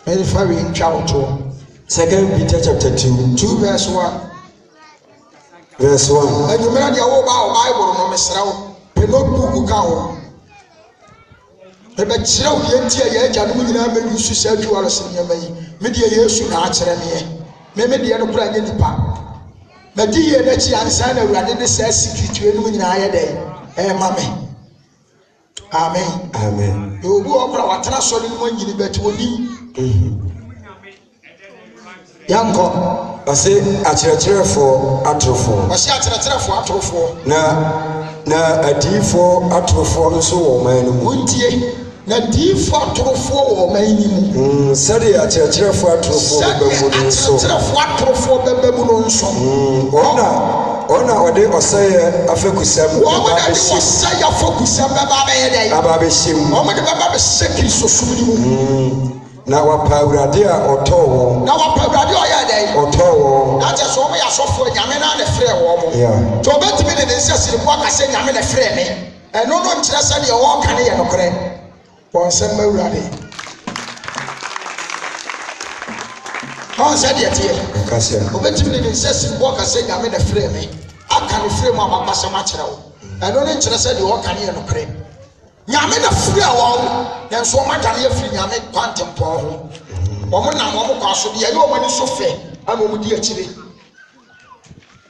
Very far in chapter 2 Peter chapter 2 verse 1. Verse 1. And you remember the whole Bible no mesrao. Pe notebook ka ho. Ebe kyerɛ wo yɛnti a yɛagya no mu nyinaa mɛdu so sɛ adwuware sɛ nneɛma yi medeɛ Yesu na akyerɛ meɛ medeɛ no kora nyɛ nipa madi yie n'akyi ansa na Awurade de saa sikritue no mu nyinaa yɛ dɛn ɛma me amen obi ɔkora watena sɔre no mu anyini bɛte onim yankɔ ɔse akyerɛkyerɛfoɔ atorofoɔ na adiyifoɔ atorofoɔ nso wɔ ɔman no mu wontie na diyifoɔ atorofoɔ wɔ ɔman no mu sɛdeɛ akyerɛkyerɛfoɔ atorofoɔ bɛba mu no nso ɔna ɔde ɔsɛeɛ afɛkusɛm bɛba bɛyɛ dɛn aba bɛhyɛ mu ɔmode bɛba bɛhyɛ Kristo som no mu na wapa Awurade a ɔtɔɔ wɔn na wapa Awurade ɔyɛ dɛn ɔtɔɔ wɔn na kyɛ sɛ ɔmo yɛ asɔfoɔ nyame na ne frɛ wɔn mo nti ɔbɛtumi de ne nsa siri mu aka sɛ nyame ne frɛ me ɛno no nkyerɛ sɛ deɛ wɔɔka ne yɛ nokorɛ wɔn nsɛm ma Awurade ɔn sɛ deɛ teɛ ɔbɛtumi de ne nsa siri mu aka sɛ nyame ne frɛ me aka ne frɛ mu ababasɛm akyerɛ wo ɛno no nkyerɛ sɛ deɛ wɔɔka ne yɛ nokorɛ nyame na frɛ wɔn nanso wɔn adane afiri nyame kwantempɔn ho wɔn nam wɔn kɔ aso deɛ ɛyɛ wɔn ani so fɛ ama wɔn di akyire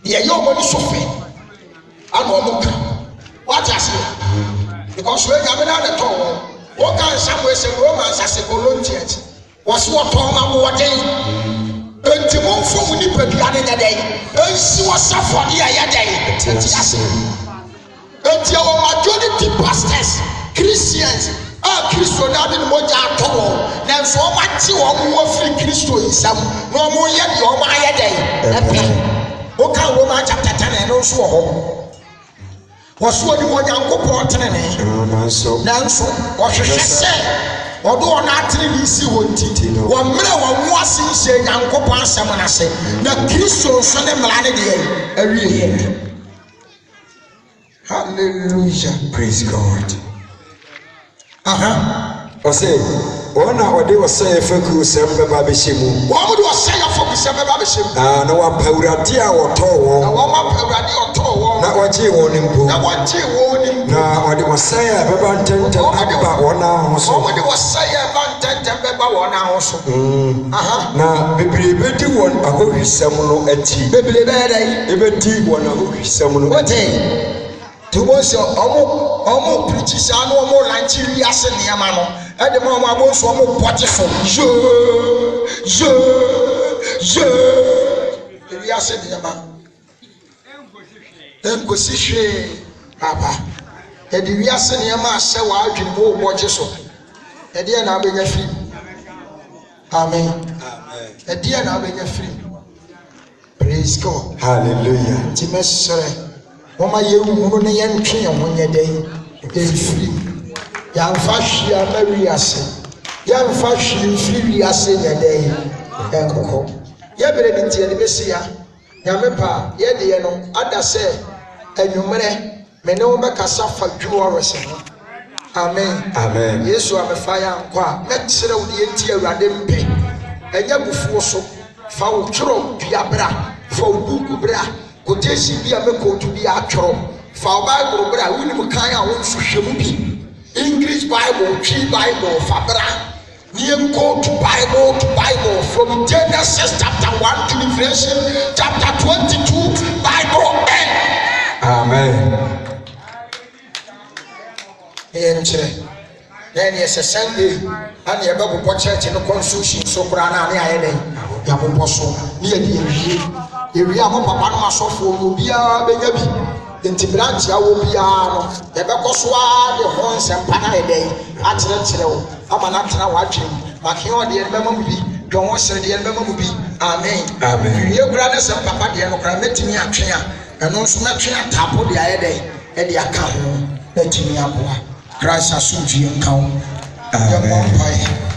deɛ ɛyɛ wɔn ani so fɛ ama wɔn ka wɔate aseɛ because wɔn nyame na tɔ wɔn wɔn ka Samuel sɛ Romans ase Corinthians wɔsi wɔtɔn ma mo wɔden enti mo nfo mu nipadua ne nyɛ dɛn ensi wɔ safɔde a yɛ dɛn enti ase enti wɔn majority pastors Christians Kristo na de mo ja atɔ wɔn nanso wɔn ate wɔn mo afiri Kristo nsam na wɔn yɛ deɛ wɔn ayɛ dɛn ɛpɛ wɔka Romans chapter 10 ɛno nso wɔ hɔ wɔso wɔde mo Nyankopɔn tenene nanso wɔhwehwɛ sɛ ɔdo wɔn atene ne si wɔn ti wɔn mmerɛ wɔn ho ase nhyɛ Nyankopɔn asɛm n'ase na Kristo nso ne mmara ne deɛ awie hallelujah praise God ɔsɛ wɔn a ɔde ɔsɛeɛ afɛkusɛm bɛba bɛhyɛ mu wɔn de ɔsɛeɛ afɛkusɛm bɛba bɛhyɛ mu na wapa Awurade a ɔtɔɔ wɔn na ɔgyee wɔn mpo na ɔde ɔsɛeɛ a ɛbɛba ntɛmntɛm aba wɔn ahɔ so na bebree bɛdi wɔn ahɔhwisɛm no akyi ɛbɛdi wɔn ahɔhwisɛm no akyi Tubonsi ọmọ pirikyi saa na ọmọ lanchi wiase nneɛma no ɛde ma ọmọ abonso ọmọ bɔgye so wiase nneɛma nkosi hwee papa yɛde wiase nneɛma ahyɛ w'adwene mu wɔ bɔgye so ɛdeɛ na abɛnya firi amen ɛdeɛ na abɛnya firi praise God hallelujah nti mɛsrɛ wɔma yɛwuru ne yɛntwe yɛn ho nyɛ dɛn ɛmfiri yɛmfa hwee ama wiase yɛmfa hwee mfiri wiase nyɛ dɛn ɛnkɔ yɛbrɛ ne nti yɛde bɛsi ya nyame pa yɛde yɛ no ada sɛ anwummerɛ me ne wo bɛkasa fa dwuɔrese ho amen yesu a mefa yɛ ankɔ a mɛkyerɛ wo ne yɛnti awurade mpɛ ɛnyɛ bufuo so fa wo twerɛ dua bra fa wo buku bra quotation bi a mɛkɔɔto bi atwerɛ fa wo bible bra wonim kan a wo nso hwɛ mu bi English Bible twi Bible fa bra ne quote Bible to Bible from Genesis chapter 1 to Revelation chapter 22 Bible end amen enkyerɛ then yes Sunday and you go to church no constitution so kura na ne ayɛ den ya bobɔ so ne yɛ de ewie a mo papa no asɔfo no bia benya bi enti branch a wo bia no yɛbɛkɔ so a de ho nsɛmpa na yɛ den akyerɛkyerɛ wo ama na tena wadwem make ɔde yɛ bɛma mu bi dɔn ho sere de yɛ bɛma mu bi amen wie kura ne sɛ papa de no kura metimi atwe a ɛno nso metwe atapo de ayɛ den ɛde aka ho na timi aboa Christ asumfie nka wo amen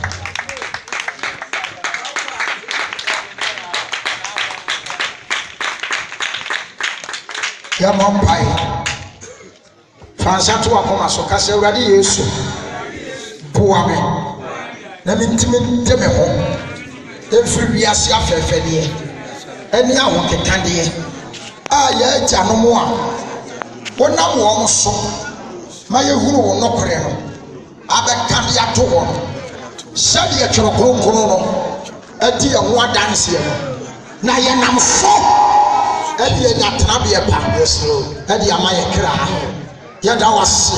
ya mampai fansa to akoma so kase awurade yesu boa me na mentimi de me ho efiri wiase afɛfɛdeɛ ɛne aho kekadeɛ a yɛ agya no mo a wonam wɔn so ma yɛhuru wo nɔkorɛ no abɛka de ato hɔ no sɛdeɛ twerɛ kronkron no adi yɛ ho adanseɛ no na yɛnam so ɛde yɛnya tenabeɛ pa ɛde ama yɛ kra yɛda wase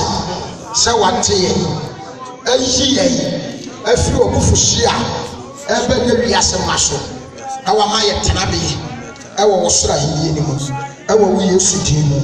sɛ wate yɛ ayi yɛn afiri ɔbufuhyia a ɛbɛnyɛ wiase ma so na wama yɛ tenabeɛ ɛwɔ wo soro ahenni no mu ɛwɔ wo yesu din mu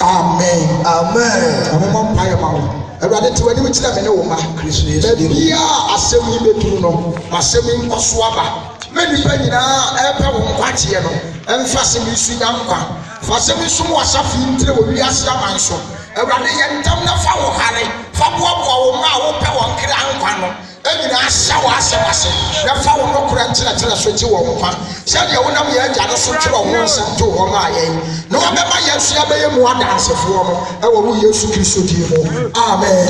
amen amema mpaeɛ ma wo awurade te w'anim kyerɛ me ne wo ma baabia asɛm yi bɛduru no asɛm yi nkɔ so aba ma nnipa nyinaa ɛpɛ wo nkwakyeɛ no ɛmfa asɛm yi so nya nkwa fa asɛm yi so mu asafo yi ntere wɔ wiase aman so awurade yɛ ntam na fa wo hare fa boaboa wo ma a wopɛ wɔn kra nkwa no ɛnyina ahyɛ wɔ asɛm ase na fa wo nɔkorɛ nkyerɛkyerɛ so gye wɔ nkwa sɛdeɛ wonam yɛ agya no so twerɛ wo nsɛm to hɔ ma yɛn na wɔbɛma yɛn so yɛbɛyɛ mu adansefoɔ no ɛwɔ wo yesu kristo din mu amen